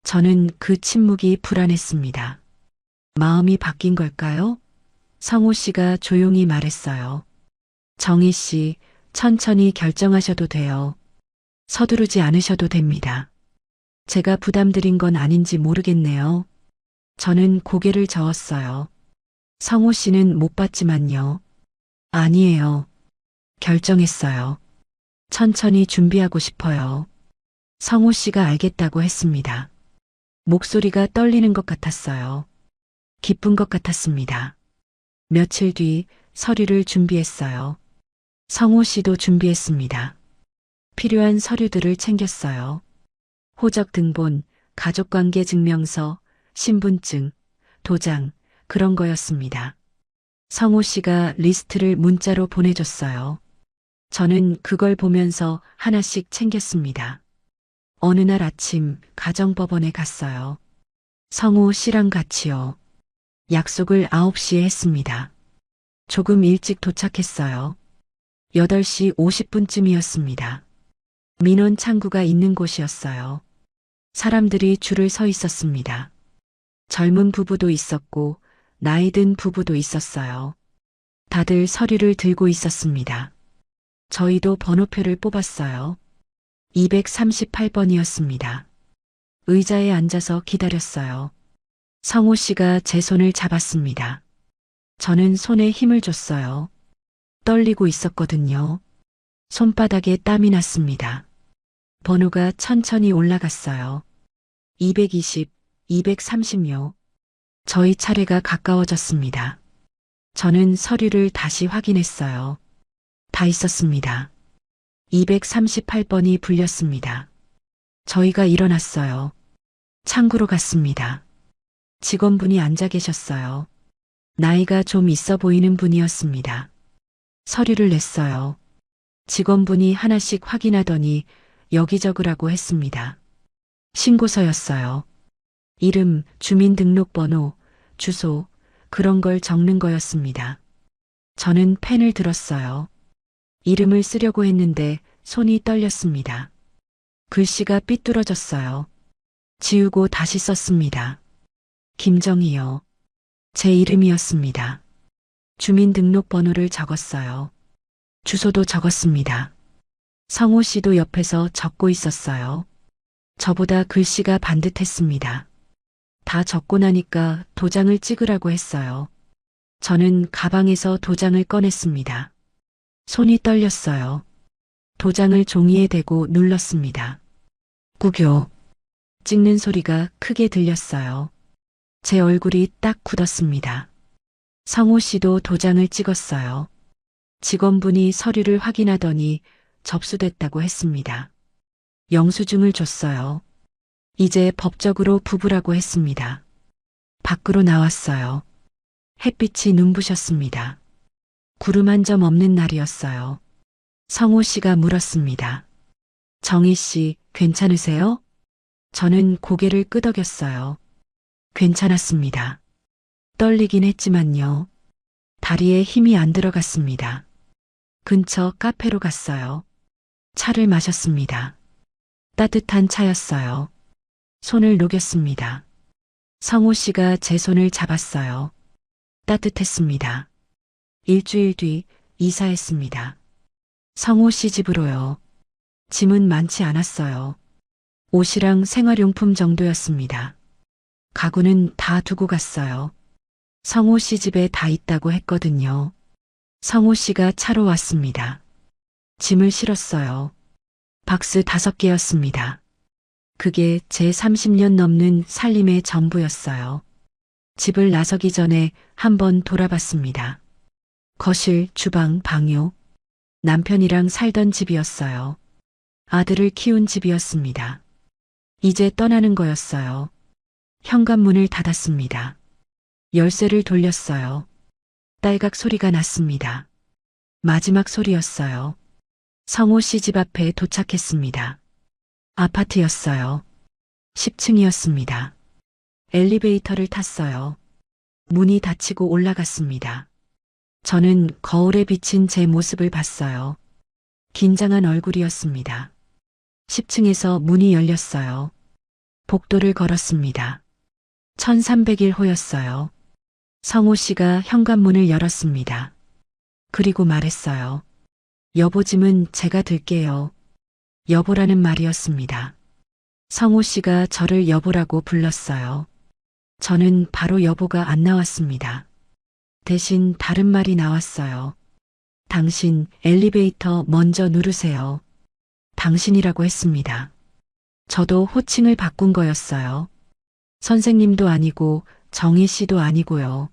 저는 그 침묵이 불안했습니다. 마음이 바뀐 걸까요? 성호 씨가 조용히 말했어요. 정희 씨, 천천히 결정하셔도 돼요. 서두르지 않으셔도 됩니다. 제가 부담드린 건 아닌지 모르겠네요. 저는 고개를 저었어요. 성호 씨는 못 봤지만요. 아니에요. 결정했어요. 천천히 준비하고 싶어요. 성호 씨가 알겠다고 했습니다. 목소리가 떨리는 것 같았어요. 기쁜 것 같았습니다. 며칠 뒤 서류를 준비했어요. 성호 씨도 준비했습니다. 필요한 서류들을 챙겼어요. 호적 등본, 가족관계 증명서, 신분증, 도장, 그런 거였습니다. 성호 씨가 리스트를 문자로 보내줬어요. 저는 그걸 보면서 하나씩 챙겼습니다. 어느 날 아침 가정법원에 갔어요. 성호 씨랑 같이요. 약속을 9시에 했습니다. 조금 일찍 도착했어요. 8시 50분쯤이었습니다. 민원 창구가 있는 곳이었어요. 사람들이 줄을 서 있었습니다. 젊은 부부도 있었고 나이 든 부부도 있었어요. 다들 서류를 들고 있었습니다. 저희도 번호표를 뽑았어요. 238번이었습니다. 의자에 앉아서 기다렸어요. 성호 씨가 제 손을 잡았습니다. 저는 손에 힘을 줬어요. 떨리고 있었거든요. 손바닥에 땀이 났습니다. 번호가 천천히 올라갔어요. 220, 230요. 저희 차례가 가까워졌습니다. 저는 서류를 다시 확인했어요. 다 있었습니다. 238번이 불렸습니다. 저희가 일어났어요. 창구로 갔습니다. 직원분이 앉아 계셨어요. 나이가 좀 있어 보이는 분이었습니다. 서류를 냈어요. 직원분이 하나씩 확인하더니 여기 적으라고 했습니다. 신고서였어요. 이름, 주민등록번호, 주소, 그런 걸 적는 거였습니다. 저는 펜을 들었어요. 이름을 쓰려고 했는데 손이 떨렸습니다. 글씨가 삐뚤어졌어요. 지우고 다시 썼습니다. 김정희요. 제 이름이었습니다. 주민등록번호를 적었어요. 주소도 적었습니다. 성호 씨도 옆에서 적고 있었어요. 저보다 글씨가 반듯했습니다. 다 적고 나니까 도장을 찍으라고 했어요. 저는 가방에서 도장을 꺼냈습니다. 손이 떨렸어요. 도장을 종이에 대고 눌렀습니다. 구교. 찍는 소리가 크게 들렸어요. 제 얼굴이 딱 굳었습니다. 성호 씨도 도장을 찍었어요. 직원분이 서류를 확인하더니 접수됐다고 했습니다. 영수증을 줬어요. 이제 법적으로 부부라고 했습니다. 밖으로 나왔어요. 햇빛이 눈부셨습니다. 구름 한 점 없는 날이었어요. 성호 씨가 물었습니다. 정희 씨, 괜찮으세요? 저는 고개를 끄덕였어요. 괜찮았습니다. 떨리긴 했지만요. 다리에 힘이 안 들어갔습니다. 근처 카페로 갔어요. 차를 마셨습니다. 따뜻한 차였어요. 손을 녹였습니다. 성호 씨가 제 손을 잡았어요. 따뜻했습니다. 일주일 뒤 이사했습니다. 성호 씨 집으로요. 짐은 많지 않았어요. 옷이랑 생활용품 정도였습니다. 가구는 다 두고 갔어요. 성호 씨 집에 다 있다고 했거든요. 성호 씨가 차로 왔습니다. 짐을 실었어요. 박스 5개였습니다. 그게 제 30년 넘는 살림의 전부였어요. 집을 나서기 전에 한번 돌아봤습니다. 거실, 주방, 방요. 남편이랑 살던 집이었어요. 아들을 키운 집이었습니다. 이제 떠나는 거였어요. 현관문을 닫았습니다. 열쇠를 돌렸어요. 딸각 소리가 났습니다. 마지막 소리였어요. 성호 씨 집 앞에 도착했습니다. 아파트였어요. 10층이었습니다. 엘리베이터를 탔어요. 문이 닫히고 올라갔습니다. 저는 거울에 비친 제 모습을 봤어요. 긴장한 얼굴이었습니다. 10층에서 문이 열렸어요. 복도를 걸었습니다. 1301호였어요. 성호 씨가 현관문을 열었습니다. 그리고 말했어요. 여보 짐은 제가 들게요. 여보라는 말이었습니다. 성호 씨가 저를 여보라고 불렀어요. 저는 바로 여보가 안 나왔습니다. 대신 다른 말이 나왔어요. 당신 엘리베이터 먼저 누르세요. 당신이라고 했습니다. 저도 호칭을 바꾼 거였어요. 선생님도 아니고 정희 씨도 아니고요.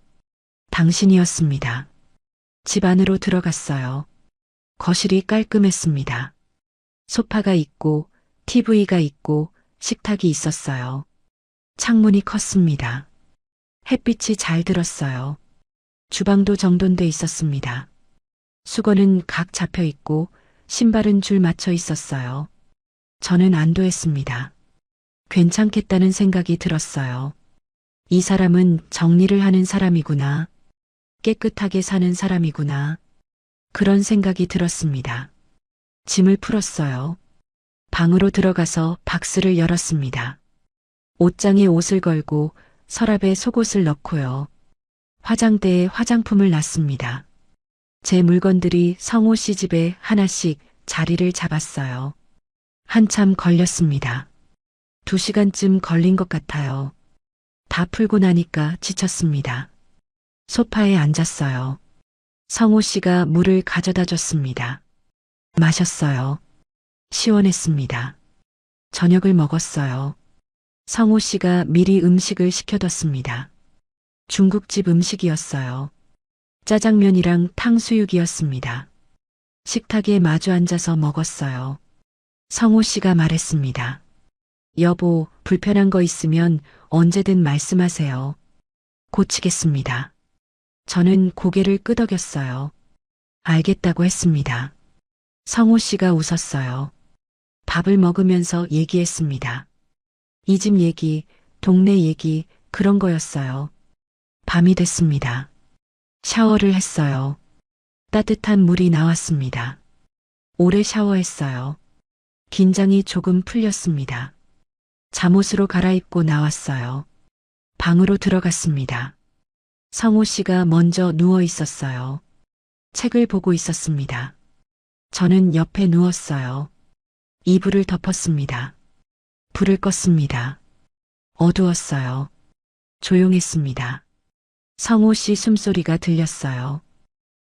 당신이었습니다. 집 안으로 들어갔어요. 거실이 깔끔했습니다. 소파가 있고 TV가 있고 식탁이 있었어요. 창문이 컸습니다. 햇빛이 잘 들었어요. 주방도 정돈돼 있었습니다. 수건은 각 잡혀 있고 신발은 줄 맞춰 있었어요. 저는 안도했습니다. 괜찮겠다는 생각이 들었어요. 이 사람은 정리를 하는 사람이구나. 깨끗하게 사는 사람이구나. 그런 생각이 들었습니다. 짐을 풀었어요. 방으로 들어가서 박스를 열었습니다. 옷장에 옷을 걸고 서랍에 속옷을 넣고요. 화장대에 화장품을 놨습니다. 제 물건들이 성호 씨 집에 하나씩 자리를 잡았어요. 한참 걸렸습니다. 2시간쯤 걸린 것 같아요. 다 풀고 나니까 지쳤습니다. 소파에 앉았어요. 성호 씨가 물을 가져다 줬습니다. 마셨어요. 시원했습니다. 저녁을 먹었어요. 성호 씨가 미리 음식을 시켜뒀습니다. 중국집 음식이었어요. 짜장면이랑 탕수육이었습니다. 식탁에 마주 앉아서 먹었어요. 성호 씨가 말했습니다. 여보, 불편한 거 있으면 언제든 말씀하세요. 고치겠습니다. 저는 고개를 끄덕였어요. 알겠다고 했습니다. 성호 씨가 웃었어요. 밥을 먹으면서 얘기했습니다. 이 집 얘기, 동네 얘기, 그런 거였어요. 밤이 됐습니다. 샤워를 했어요. 따뜻한 물이 나왔습니다. 오래 샤워했어요. 긴장이 조금 풀렸습니다. 잠옷으로 갈아입고 나왔어요. 방으로 들어갔습니다. 성호 씨가 먼저 누워 있었어요. 책을 보고 있었습니다. 저는 옆에 누웠어요. 이불을 덮었습니다. 불을 껐습니다. 어두웠어요. 조용했습니다. 성호 씨 숨소리가 들렸어요.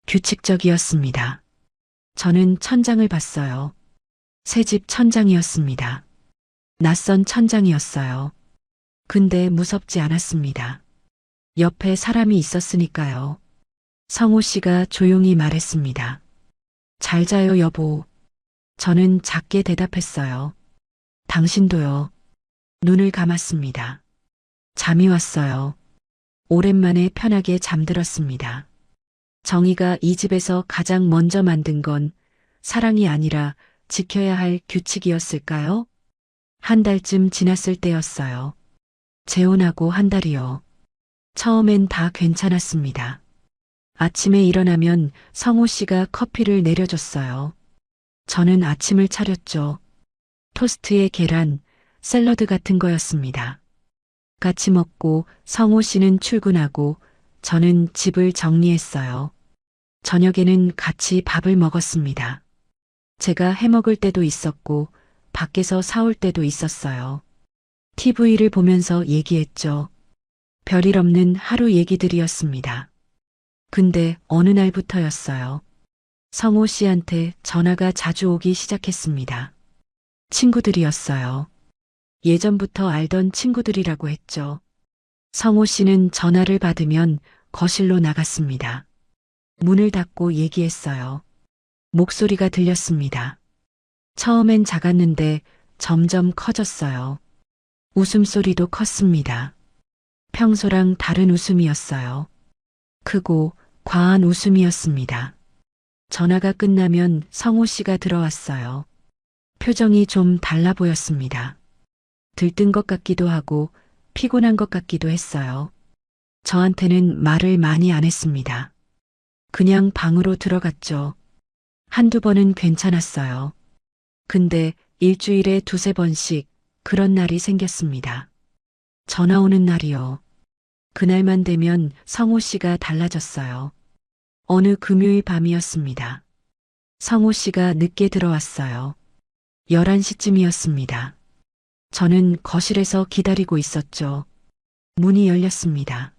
규칙적이었습니다. 저는 천장을 봤어요. 새집 천장이었습니다. 낯선 천장이었어요. 근데 무섭지 않았습니다. 옆에 사람이 있었으니까요. 성호 씨가 조용히 말했습니다. 잘 자요, 여보. 저는 작게 대답했어요. 당신도요. 눈을 감았습니다. 잠이 왔어요. 오랜만에 편하게 잠들었습니다. 정희가 이 집에서 가장 먼저 만든 건 사랑이 아니라 지켜야 할 규칙이었을까요? 한 달쯤 지났을 때였어요. 재혼하고 한 달이요. 처음엔 다 괜찮았습니다. 아침에 일어나면 성호 씨가 커피를 내려줬어요. 저는 아침을 차렸죠. 토스트에 계란, 샐러드 같은 거였습니다. 같이 먹고 성호 씨는 출근하고 저는 집을 정리했어요. 저녁에는 같이 밥을 먹었습니다. 제가 해먹을 때도 있었고 밖에서 사올 때도 있었어요. TV를 보면서 얘기했죠. 별일 없는 하루 얘기들이었습니다. 근데 어느 날부터였어요. 성호 씨한테 전화가 자주 오기 시작했습니다. 친구들이었어요. 예전부터 알던 친구들이라고 했죠. 성호 씨는 전화를 받으면 거실로 나갔습니다. 문을 닫고 얘기했어요. 목소리가 들렸습니다. 처음엔 작았는데 점점 커졌어요. 웃음소리도 컸습니다. 평소랑 다른 웃음이었어요. 크고 과한 웃음이었습니다. 전화가 끝나면 성호 씨가 들어왔어요. 표정이 좀 달라 보였습니다. 들뜬 것 같기도 하고 피곤한 것 같기도 했어요. 저한테는 말을 많이 안 했습니다. 그냥 방으로 들어갔죠. 한두 번은 괜찮았어요. 근데 일주일에 2~3번씩 그런 날이 생겼습니다. 전화 오는 날이요. 그날만 되면 성호 씨가 달라졌어요. 어느 금요일 밤이었습니다. 성호 씨가 늦게 들어왔어요. 11시쯤이었습니다. 저는 거실에서 기다리고 있었죠. 문이 열렸습니다.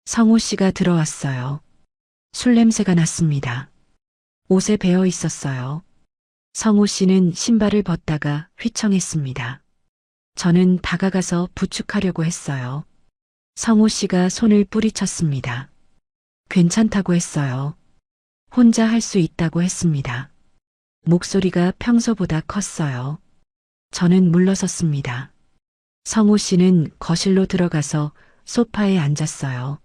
성호 씨가 들어왔어요. 술 냄새가 났습니다. 옷에 배어 있었어요. 성우 씨는 신발을 벗다가 휘청했습니다. 저는 다가가서 부축하려고 했어요. 성우 씨가 손을 뿌리쳤습니다. 괜찮다고 했어요. 혼자 할 수 있다고 했습니다. 목소리가 평소보다 컸어요. 저는 물러섰습니다. 성우 씨는 거실로 들어가서 소파에 앉았어요.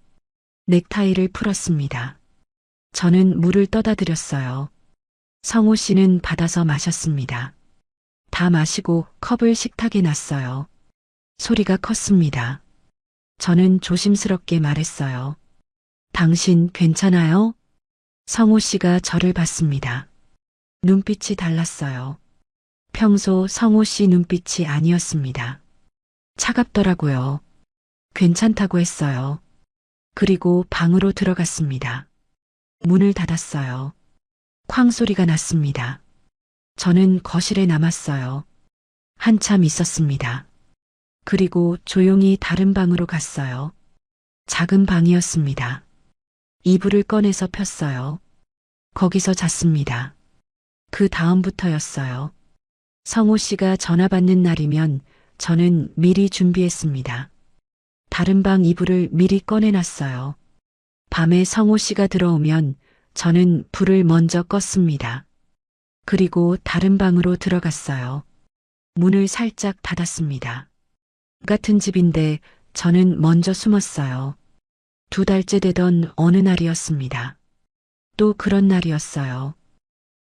넥타이를 풀었습니다. 저는 물을 떠다 드렸어요. 성우 씨는 받아서 마셨습니다. 다 마시고 컵을 식탁에 놨어요. 소리가 컸습니다. 저는 조심스럽게 말했어요. 당신 괜찮아요? 성우 씨가 저를 봤습니다. 눈빛이 달랐어요. 평소 성우 씨 눈빛이 아니었습니다. 차갑더라고요. 괜찮다고 했어요. 그리고 방으로 들어갔습니다. 문을 닫았어요. 쾅 소리가 났습니다. 저는 거실에 남았어요. 한참 있었습니다. 그리고 조용히 다른 방으로 갔어요. 작은 방이었습니다. 이불을 꺼내서 폈어요. 거기서 잤습니다. 그 다음부터였어요. 성우 씨가 전화 받는 날이면 저는 미리 준비했습니다. 다른 방 이불을 미리 꺼내놨어요. 밤에 성우 씨가 들어오면 저는 불을 먼저 껐습니다. 그리고 다른 방으로 들어갔어요. 문을 살짝 닫았습니다. 같은 집인데 저는 먼저 숨었어요. 2달째 되던 어느 날이었습니다. 또 그런 날이었어요.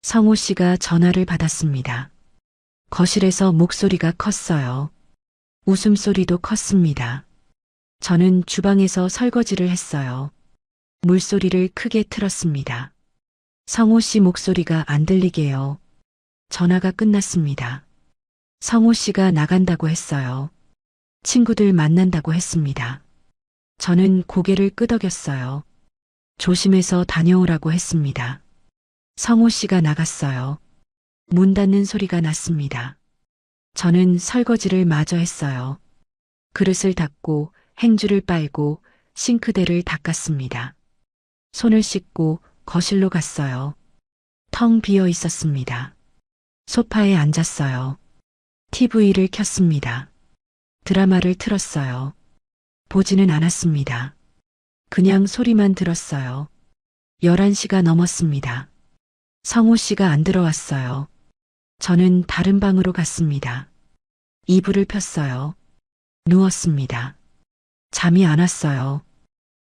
성우 씨가 전화를 받았습니다. 거실에서 목소리가 컸어요. 웃음소리도 컸습니다. 저는 주방에서 설거지를 했어요. 물소리를 크게 틀었습니다. 성우 씨 목소리가 안 들리게요. 전화가 끝났습니다. 성우 씨가 나간다고 했어요. 친구들 만난다고 했습니다. 저는 고개를 끄덕였어요. 조심해서 다녀오라고 했습니다. 성우 씨가 나갔어요. 문 닫는 소리가 났습니다. 저는 설거지를 마저 했어요. 그릇을 닦고 행주를 빨고 싱크대를 닦았습니다. 손을 씻고 거실로 갔어요. 텅 비어 있었습니다. 소파에 앉았어요. TV를 켰습니다. 드라마를 틀었어요. 보지는 않았습니다. 그냥 소리만 들었어요. 11시가 넘었습니다. 성우 씨가 안 들어왔어요. 저는 다른 방으로 갔습니다. 이불을 폈어요. 누웠습니다. 잠이 안 왔어요.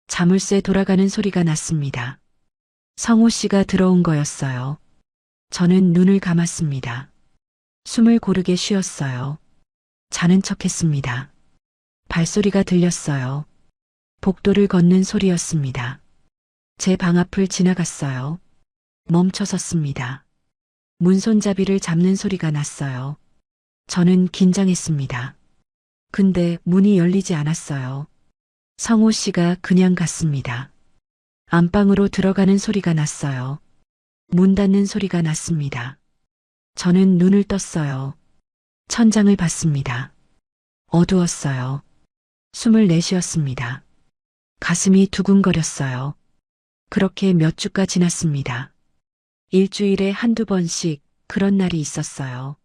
자물쇠 돌아가는 소리가 났습니다. 성우 씨가 들어온 거였어요. 저는 눈을 감았습니다. 숨을 고르게 쉬었어요. 자는 척했습니다. 발소리가 들렸어요. 복도를 걷는 소리였습니다. 제 방 앞을 지나갔어요. 멈춰 섰습니다. 문손잡이를 잡는 소리가 났어요. 저는 긴장했습니다. 근데 문이 열리지 않았어요. 성우 씨가 그냥 갔습니다. 안방으로 들어가는 소리가 났어요. 문 닫는 소리가 났습니다. 저는 눈을 떴어요. 천장을 봤습니다. 어두웠어요. 숨을 내쉬었습니다. 가슴이 두근거렸어요. 그렇게 몇 주가 지났습니다. 일주일에 한두 번씩 그런 날이 있었어요.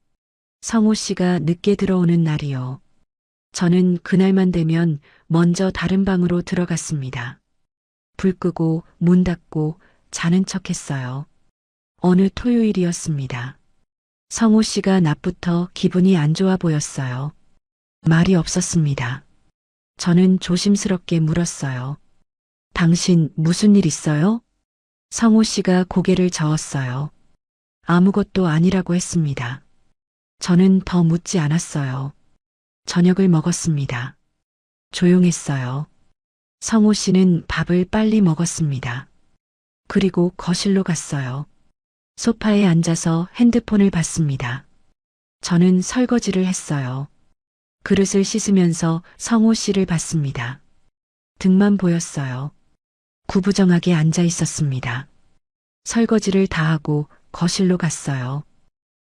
성우 씨가 늦게 들어오는 날이요. 저는 그날만 되면 먼저 다른 방으로 들어갔습니다. 불 끄고 문 닫고 자는 척 했어요. 어느 토요일이었습니다. 성우 씨가 낮부터 기분이 안 좋아 보였어요. 말이 없었습니다. 저는 조심스럽게 물었어요. 당신 무슨 일 있어요? 성우 씨가 고개를 저었어요. 아무것도 아니라고 했습니다. 저는 더 묻지 않았어요. 저녁을 먹었습니다. 조용했어요. 성우 씨는 밥을 빨리 먹었습니다. 그리고 거실로 갔어요. 소파에 앉아서 핸드폰을 봤습니다. 저는 설거지를 했어요. 그릇을 씻으면서 성우 씨를 봤습니다. 등만 보였어요. 구부정하게 앉아 있었습니다. 설거지를 다 하고 거실로 갔어요.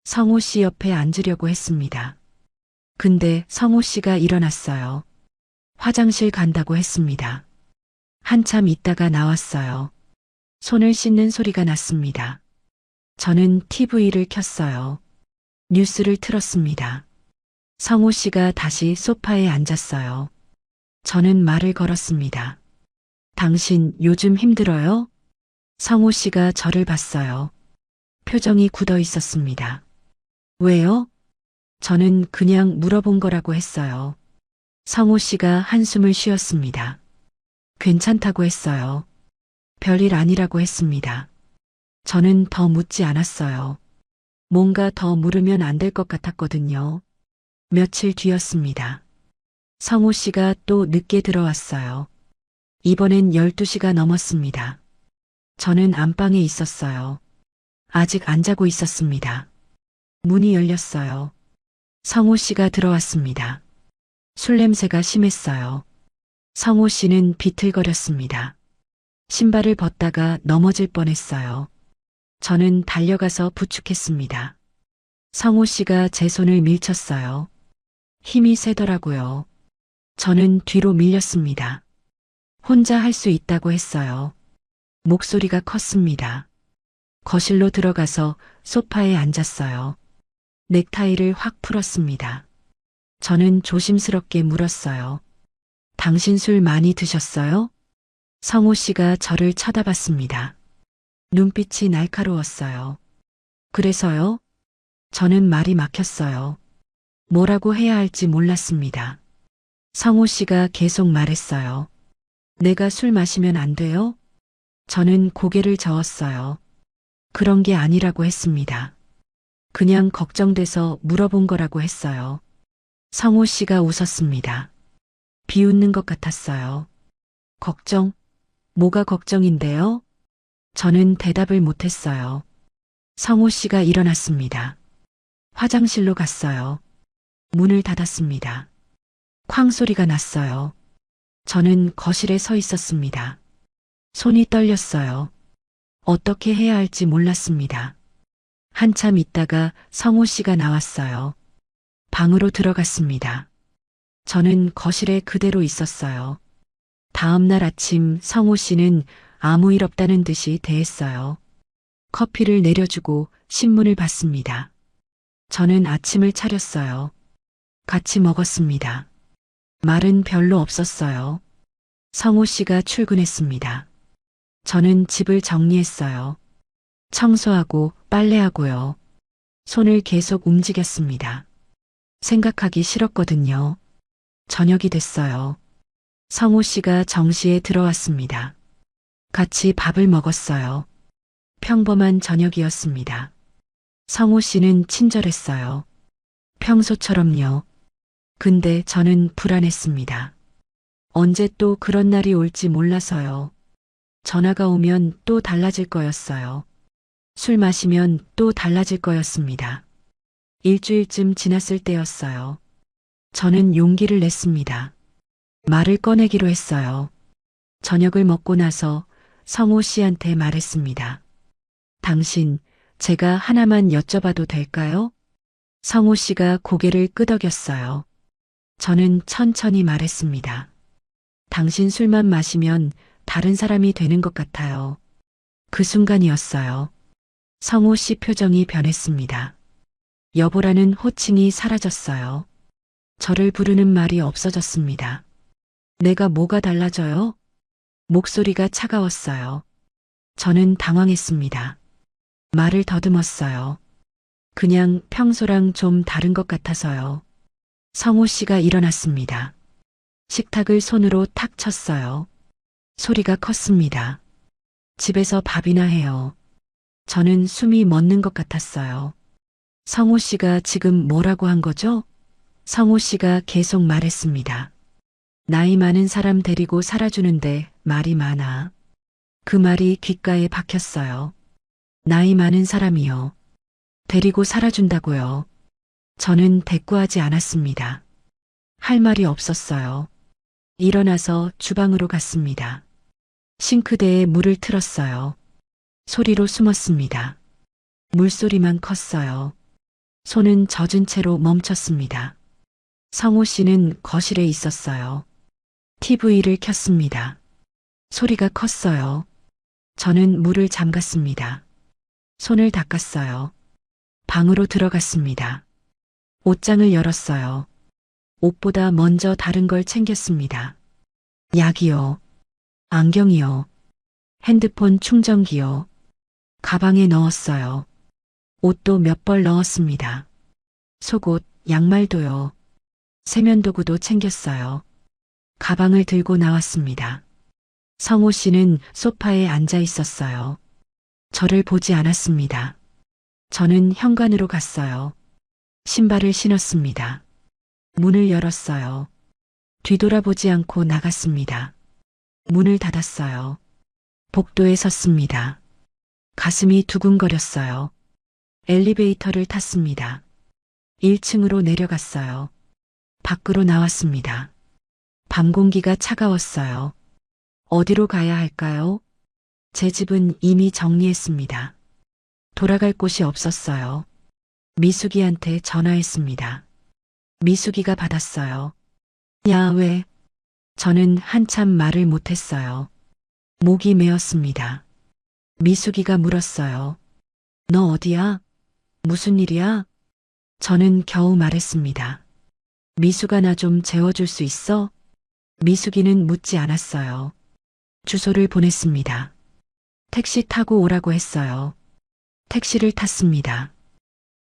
성우 씨 옆에 앉으려고 했습니다. 근데 성우 씨가 일어났어요. 화장실 간다고 했습니다. 한참 있다가 나왔어요. 손을 씻는 소리가 났습니다. 저는 TV를 켰어요. 뉴스를 틀었습니다. 성호 씨가 다시 소파에 앉았어요. 저는 말을 걸었습니다. 당신 요즘 힘들어요? 성호 씨가 저를 봤어요. 표정이 굳어 있었습니다. 왜요? 저는 그냥 물어본 거라고 했어요. 성호 씨가 한숨을 쉬었습니다. 괜찮다고 했어요. 별일 아니라고 했습니다. 저는 더 묻지 않았어요. 뭔가 더 물으면 안 될 것 같았거든요. 며칠 뒤였습니다. 성호 씨가 또 늦게 들어왔어요. 이번엔 12시가 넘었습니다. 저는 안방에 있었어요. 아직 안 자고 있었습니다. 문이 열렸어요. 성호 씨가 들어왔습니다. 술 냄새가 심했어요. 성호 씨는 비틀거렸습니다. 신발을 벗다가 넘어질 뻔했어요. 저는 달려가서 부축했습니다. 성호 씨가 제 손을 밀쳤어요. 힘이 세더라고요. 저는 뒤로 밀렸습니다. 혼자 할 수 있다고 했어요. 목소리가 컸습니다. 거실로 들어가서 소파에 앉았어요. 넥타이를 확 풀었습니다. 저는 조심스럽게 물었어요. 당신 술 많이 드셨어요? 성호 씨가 저를 쳐다봤습니다. 눈빛이 날카로웠어요. 그래서요? 저는 말이 막혔어요. 뭐라고 해야 할지 몰랐습니다. 성호 씨가 계속 말했어요. 내가 술 마시면 안 돼요? 저는 고개를 저었어요. 그런 게 아니라고 했습니다. 그냥 걱정돼서 물어본 거라고 했어요. 성호 씨가 웃었습니다. 비웃는 것 같았어요. 걱정? 뭐가 걱정인데요? 저는 대답을 못했어요. 성호 씨가 일어났습니다. 화장실로 갔어요. 문을 닫았습니다. 쾅 소리가 났어요. 저는 거실에 서 있었습니다. 손이 떨렸어요. 어떻게 해야 할지 몰랐습니다. 한참 있다가 성호 씨가 나왔어요. 방으로 들어갔습니다. 저는 거실에 그대로 있었어요. 다음 날 아침 성호 씨는 아무 일 없다는 듯이 대했어요. 커피를 내려주고 신문을 봤습니다. 저는 아침을 차렸어요. 같이 먹었습니다. 말은 별로 없었어요. 성호 씨가 출근했습니다. 저는 집을 정리했어요. 청소하고 빨래하고요. 손을 계속 움직였습니다. 생각하기 싫었거든요. 저녁이 됐어요. 성호 씨가 정시에 들어왔습니다. 같이 밥을 먹었어요. 평범한 저녁이었습니다. 성호 씨는 친절했어요. 평소처럼요. 근데 저는 불안했습니다. 언제 또 그런 날이 올지 몰라서요. 전화가 오면 또 달라질 거였어요. 술 마시면 또 달라질 거였습니다. 일주일쯤 지났을 때였어요. 저는 용기를 냈습니다. 말을 꺼내기로 했어요. 저녁을 먹고 나서 성호 씨한테 말했습니다. 당신, 제가 하나만 여쭤봐도 될까요? 성호 씨가 고개를 끄덕였어요. 저는 천천히 말했습니다. 당신 술만 마시면 다른 사람이 되는 것 같아요. 그 순간이었어요. 성호 씨 표정이 변했습니다. 여보라는 호칭이 사라졌어요. 저를 부르는 말이 없어졌습니다. 내가 뭐가 달라져요? 목소리가 차가웠어요. 저는 당황했습니다. 말을 더듬었어요. 그냥 평소랑 좀 다른 것 같아서요. 성호 씨가 일어났습니다. 식탁을 손으로 탁 쳤어요. 소리가 컸습니다. 집에서 밥이나 해요. 저는 숨이 멎는 것 같았어요. 성호 씨가 지금 뭐라고 한 거죠? 성호 씨가 계속 말했습니다. 나이 많은 사람 데리고 살아주는데 말이 많아. 그 말이 귓가에 박혔어요. 나이 많은 사람이요. 데리고 살아준다고요. 저는 대꾸하지 않았습니다. 할 말이 없었어요. 일어나서 주방으로 갔습니다. 싱크대에 물을 틀었어요. 소리로 숨었습니다. 물소리만 컸어요. 손은 젖은 채로 멈췄습니다. 성호 씨는 거실에 있었어요. TV를 켰습니다. 소리가 컸어요. 저는 물을 잠갔습니다. 손을 닦았어요. 방으로 들어갔습니다. 옷장을 열었어요. 옷보다 먼저 다른 걸 챙겼습니다. 약이요. 안경이요. 핸드폰 충전기요. 가방에 넣었어요. 옷도 몇 벌 넣었습니다. 속옷, 양말도요. 세면도구도 챙겼어요. 가방을 들고 나왔습니다. 성호 씨는 소파에 앉아 있었어요. 저를 보지 않았습니다. 저는 현관으로 갔어요. 신발을 신었습니다. 문을 열었어요. 뒤돌아보지 않고 나갔습니다. 문을 닫았어요. 복도에 섰습니다. 가슴이 두근거렸어요. 엘리베이터를 탔습니다. 1층으로 내려갔어요. 밖으로 나왔습니다. 밤 공기가 차가웠어요. 어디로 가야 할까요? 제 집은 이미 정리했습니다. 돌아갈 곳이 없었어요. 미숙이한테 전화했습니다. 미숙이가 받았어요. 야, 왜? 저는 한참 말을 못했어요. 목이 메었습니다. 미숙이가 물었어요. 너 어디야? 무슨 일이야? 저는 겨우 말했습니다. 미숙아, 나 좀 재워줄 수 있어? 미숙이는 묻지 않았어요. 주소를 보냈습니다. 택시 타고 오라고 했어요. 택시를 탔습니다.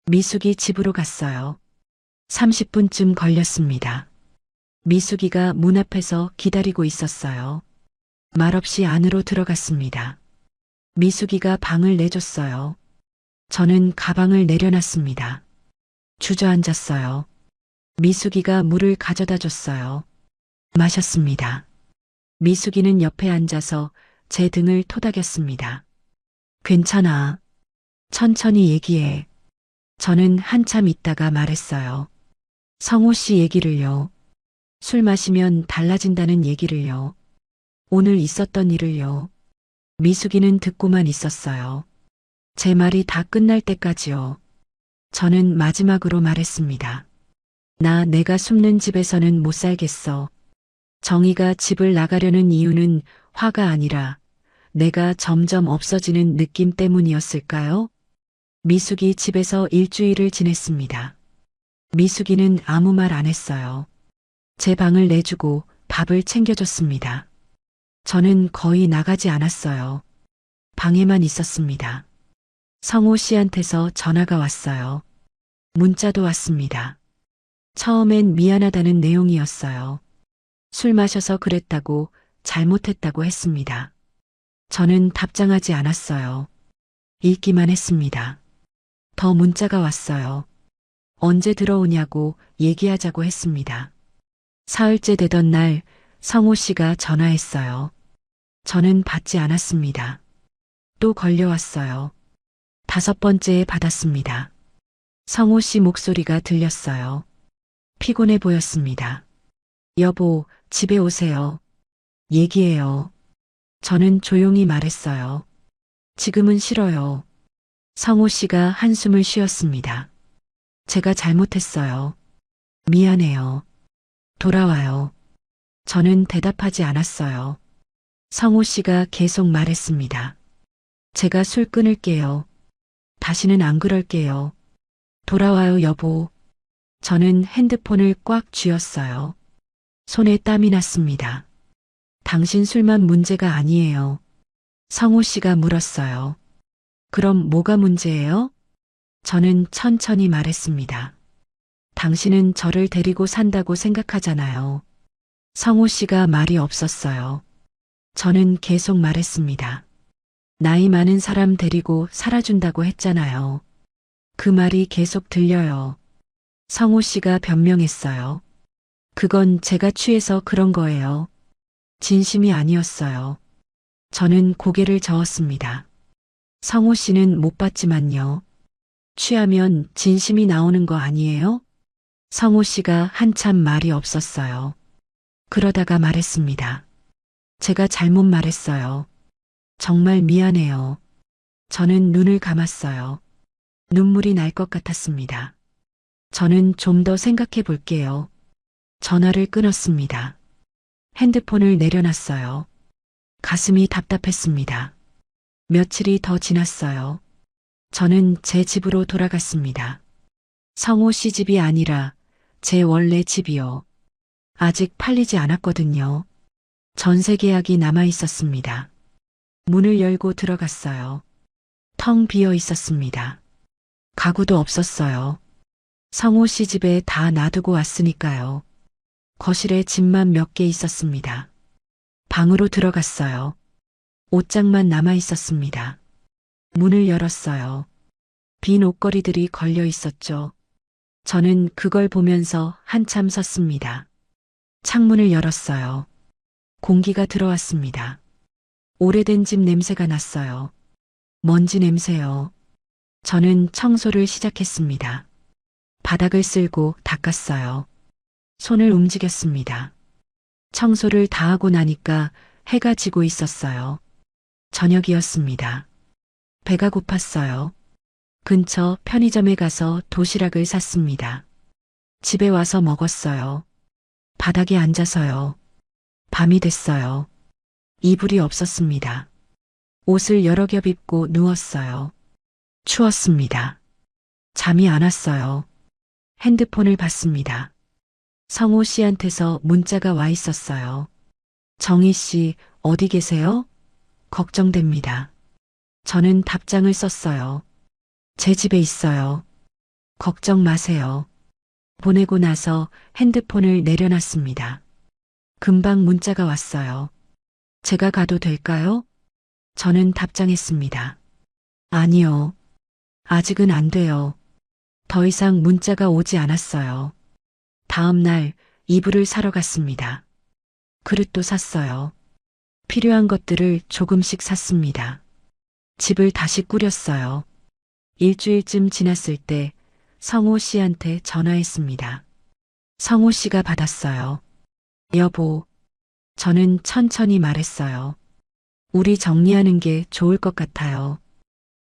미숙이 집으로 갔어요. 30분쯤 걸렸습니다. 미숙이가 문 앞에서 기다리고 있었어요. 말없이 안으로 들어갔습니다. 미숙이가 방을 내줬어요. 저는 가방을 내려놨습니다. 주저앉았어요. 미숙이가 물을 가져다 줬어요. 마셨습니다. 미숙이는 옆에 앉아서 제 등을 토닥였습니다. 괜찮아. 천천히 얘기해. 저는 한참 있다가 말했어요. 성호 씨 얘기를요. 술 마시면 달라진다는 얘기를요. 오늘 있었던 일을요. 미숙이는 듣고만 있었어요. 제 말이 다 끝날 때까지요. 저는 마지막으로 말했습니다. 내가 숨는 집에서는 못 살겠어. 정희가 집을 나가려는 이유는 화가 아니라 내가 점점 없어지는 느낌 때문이었을까요? 미숙이 집에서 일주일을 지냈습니다. 미숙이는 아무 말 안 했어요. 제 방을 내주고 밥을 챙겨줬습니다. 저는 거의 나가지 않았어요. 방에만 있었습니다. 성호 씨한테서 전화가 왔어요. 문자도 왔습니다. 처음엔 미안하다는 내용이었어요. 술 마셔서 그랬다고, 잘못했다고 했습니다. 저는 답장하지 않았어요. 읽기만 했습니다. 더 문자가 왔어요. 언제 들어오냐고 얘기하자고 했습니다. 사흘째 되던 날 성호 씨가 전화했어요. 저는 받지 않았습니다. 또 걸려왔어요. 5번째에 받았습니다. 성호 씨 목소리가 들렸어요. 피곤해 보였습니다. 여보, 집에 오세요. 얘기해요. 저는 조용히 말했어요. 지금은 싫어요. 성호 씨가 한숨을 쉬었습니다. 제가 잘못했어요. 미안해요. 돌아와요. 저는 대답하지 않았어요. 성호 씨가 계속 말했습니다. 제가 술 끊을게요. 다시는 안 그럴게요. 돌아와요, 여보. 저는 핸드폰을 꽉 쥐었어요. 손에 땀이 났습니다. 당신 술만 문제가 아니에요. 성호 씨가 물었어요. 그럼 뭐가 문제예요? 저는 천천히 말했습니다. 당신은 저를 데리고 산다고 생각하잖아요. 성호 씨가 말이 없었어요. 저는 계속 말했습니다. 나이 많은 사람 데리고 살아준다고 했잖아요. 그 말이 계속 들려요. 성호 씨가 변명했어요. 그건 제가 취해서 그런 거예요. 진심이 아니었어요. 저는 고개를 저었습니다. 성호 씨는 못 봤지만요. 취하면 진심이 나오는 거 아니에요? 성호 씨가 한참 말이 없었어요. 그러다가 말했습니다. 제가 잘못 말했어요. 정말 미안해요. 저는 눈을 감았어요. 눈물이 날 것 같았습니다. 저는 좀 더 생각해 볼게요. 전화를 끊었습니다. 핸드폰을 내려놨어요. 가슴이 답답했습니다. 며칠이 더 지났어요. 저는 제 집으로 돌아갔습니다. 성호 씨 집이 아니라 제 원래 집이요. 아직 팔리지 않았거든요. 전세 계약이 남아 있었습니다. 문을 열고 들어갔어요. 텅 비어 있었습니다. 가구도 없었어요. 성호 씨 집에 다 놔두고 왔으니까요. 거실에 짐만 몇 개 있었습니다. 방으로 들어갔어요. 옷장만 남아 있었습니다. 문을 열었어요. 빈 옷걸이들이 걸려 있었죠. 저는 그걸 보면서 한참 섰습니다. 창문을 열었어요. 공기가 들어왔습니다. 오래된 집 냄새가 났어요. 먼지 냄새요. 저는 청소를 시작했습니다. 바닥을 쓸고 닦았어요. 손을 움직였습니다. 청소를 다 하고 나니까 해가 지고 있었어요. 저녁이었습니다. 배가 고팠어요. 근처 편의점에 가서 도시락을 샀습니다. 집에 와서 먹었어요. 바닥에 앉아서요. 밤이 됐어요. 이불이 없었습니다. 옷을 여러 겹 입고 누웠어요. 추웠습니다. 잠이 안 왔어요. 핸드폰을 봤습니다. 성호 씨한테서 문자가 와 있었어요. 정희 씨, 어디 계세요? 걱정됩니다. 저는 답장을 썼어요. 제 집에 있어요. 걱정 마세요. 보내고 나서 핸드폰을 내려놨습니다. 금방 문자가 왔어요. 제가 가도 될까요? 저는 답장했습니다. 아니요. 아직은 안 돼요. 더 이상 문자가 오지 않았어요. 다음 날 이불을 사러 갔습니다. 그릇도 샀어요. 필요한 것들을 조금씩 샀습니다. 집을 다시 꾸렸어요. 일주일쯤 지났을 때 성호 씨한테 전화했습니다. 성호 씨가 받았어요. 여보, 저는 천천히 말했어요. 우리 정리하는 게 좋을 것 같아요.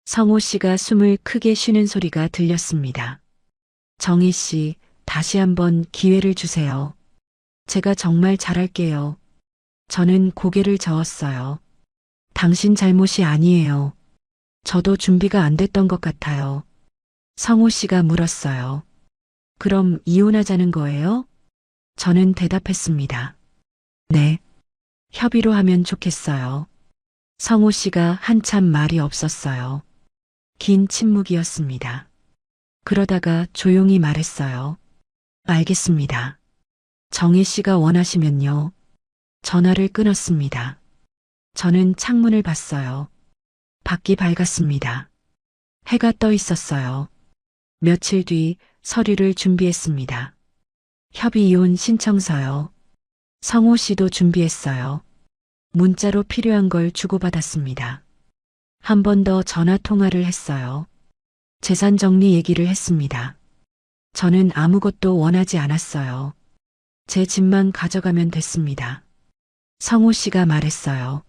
성호 씨가 숨을 크게 쉬는 소리가 들렸습니다. 정희 씨, 다시 한번 기회를 주세요. 제가 정말 잘할게요. 저는 고개를 저었어요. 당신 잘못이 아니에요. 저도 준비가 안 됐던 것 같아요. 성호 씨가 물었어요. 그럼 이혼하자는 거예요? 저는 대답했습니다. 네. 협의로 하면 좋겠어요. 성호 씨가 한참 말이 없었어요. 긴 침묵이었습니다. 그러다가 조용히 말했어요. 알겠습니다. 정희 씨가 원하시면요. 전화를 끊었습니다. 저는 창문을 봤어요. 밖이 밝았습니다. 해가 떠 있었어요. 며칠 뒤 서류를 준비했습니다. 협의 이혼 신청서요. 성호 씨도 준비했어요. 문자로 필요한 걸 주고받았습니다. 한 번 더 전화 통화를 했어요. 재산 정리 얘기를 했습니다. 저는 아무것도 원하지 않았어요. 제 집만 가져가면 됐습니다. 성호 씨가 말했어요.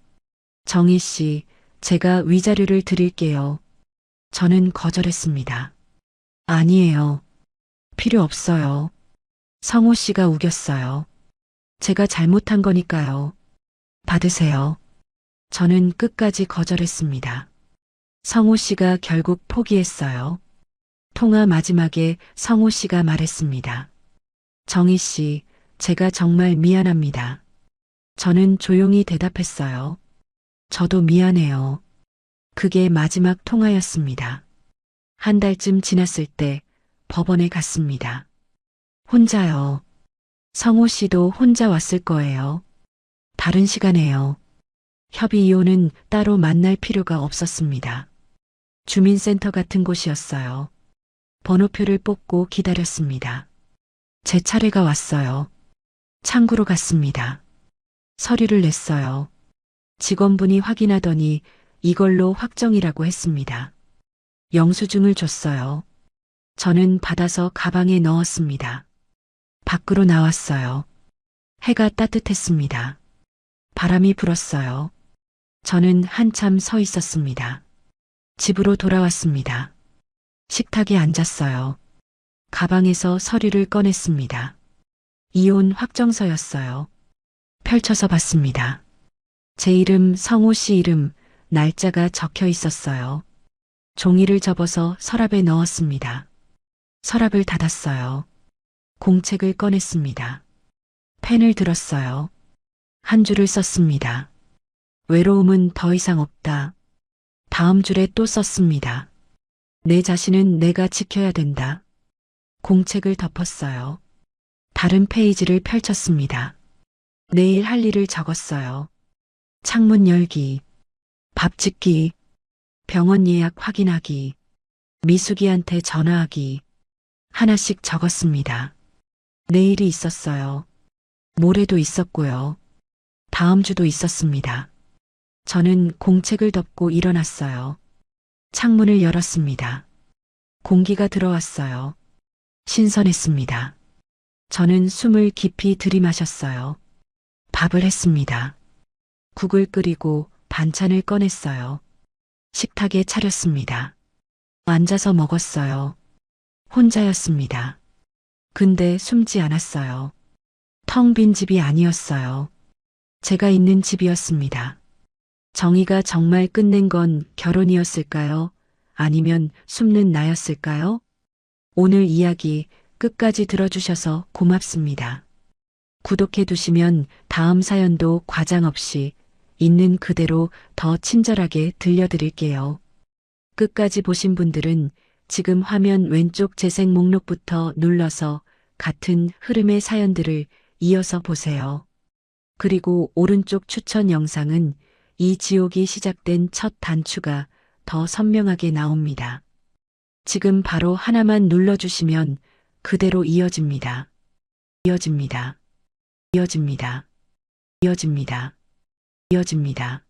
정희 씨, 제가 위자료를 드릴게요. 저는 거절했습니다. 아니에요. 필요 없어요. 성호 씨가 우겼어요. 제가 잘못한 거니까요. 받으세요. 저는 끝까지 거절했습니다. 성호 씨가 결국 포기했어요. 통화 마지막에 성호 씨가 말했습니다. 정희 씨, 제가 정말 미안합니다. 저는 조용히 대답했어요. 저도 미안해요. 그게 마지막 통화였습니다. 한 달쯤 지났을 때 법원에 갔습니다. 혼자요. 성호 씨도 혼자 왔을 거예요. 다른 시간에요. 협의 이혼은 따로 만날 필요가 없었습니다. 주민센터 같은 곳이었어요. 번호표를 뽑고 기다렸습니다. 제 차례가 왔어요. 창구로 갔습니다. 서류를 냈어요. 직원분이 확인하더니 이걸로 확정이라고 했습니다. 영수증을 줬어요. 저는 받아서 가방에 넣었습니다. 밖으로 나왔어요. 해가 따뜻했습니다. 바람이 불었어요. 저는 한참 서 있었습니다. 집으로 돌아왔습니다. 식탁에 앉았어요. 가방에서 서류를 꺼냈습니다. 이혼 확정서였어요. 펼쳐서 봤습니다. 제 이름, 성호 씨 이름, 날짜가 적혀 있었어요. 종이를 접어서 서랍에 넣었습니다. 서랍을 닫았어요. 공책을 꺼냈습니다. 펜을 들었어요. 한 줄을 썼습니다. 외로움은 더 이상 없다. 다음 줄에 또 썼습니다. 내 자신은 내가 지켜야 된다. 공책을 덮었어요. 다른 페이지를 펼쳤습니다. 내일 할 일을 적었어요. 창문 열기, 밥 짓기, 병원 예약 확인하기, 미숙이한테 전화하기. 하나씩 적었습니다. 내일이 있었어요. 모레도 있었고요. 다음 주도 있었습니다. 저는 공책을 덮고 일어났어요. 창문을 열었습니다. 공기가 들어왔어요. 신선했습니다. 저는 숨을 깊이 들이마셨어요. 밥을 했습니다. 국을 끓이고 반찬을 꺼냈어요. 식탁에 차렸습니다. 앉아서 먹었어요. 혼자였습니다. 근데 숨지 않았어요. 텅 빈 집이 아니었어요. 제가 있는 집이었습니다. 정희가 정말 끝낸 건 결혼이었을까요? 아니면 숨는 나였을까요? 오늘 이야기 끝까지 들어주셔서 고맙습니다. 구독해 두시면 다음 사연도 과장 없이 있는 그대로 더 친절하게 들려드릴게요. 끝까지 보신 분들은 지금 화면 왼쪽 재생 목록부터 눌러서 같은 흐름의 사연들을 이어서 보세요. 그리고 오른쪽 추천 영상은 이 지옥이 시작된 첫 단추가 더 선명하게 나옵니다. 지금 바로 하나만 눌러주시면 그대로 이어집니다. 이어집니다. 이어집니다. 이어집니다. 이어집니다.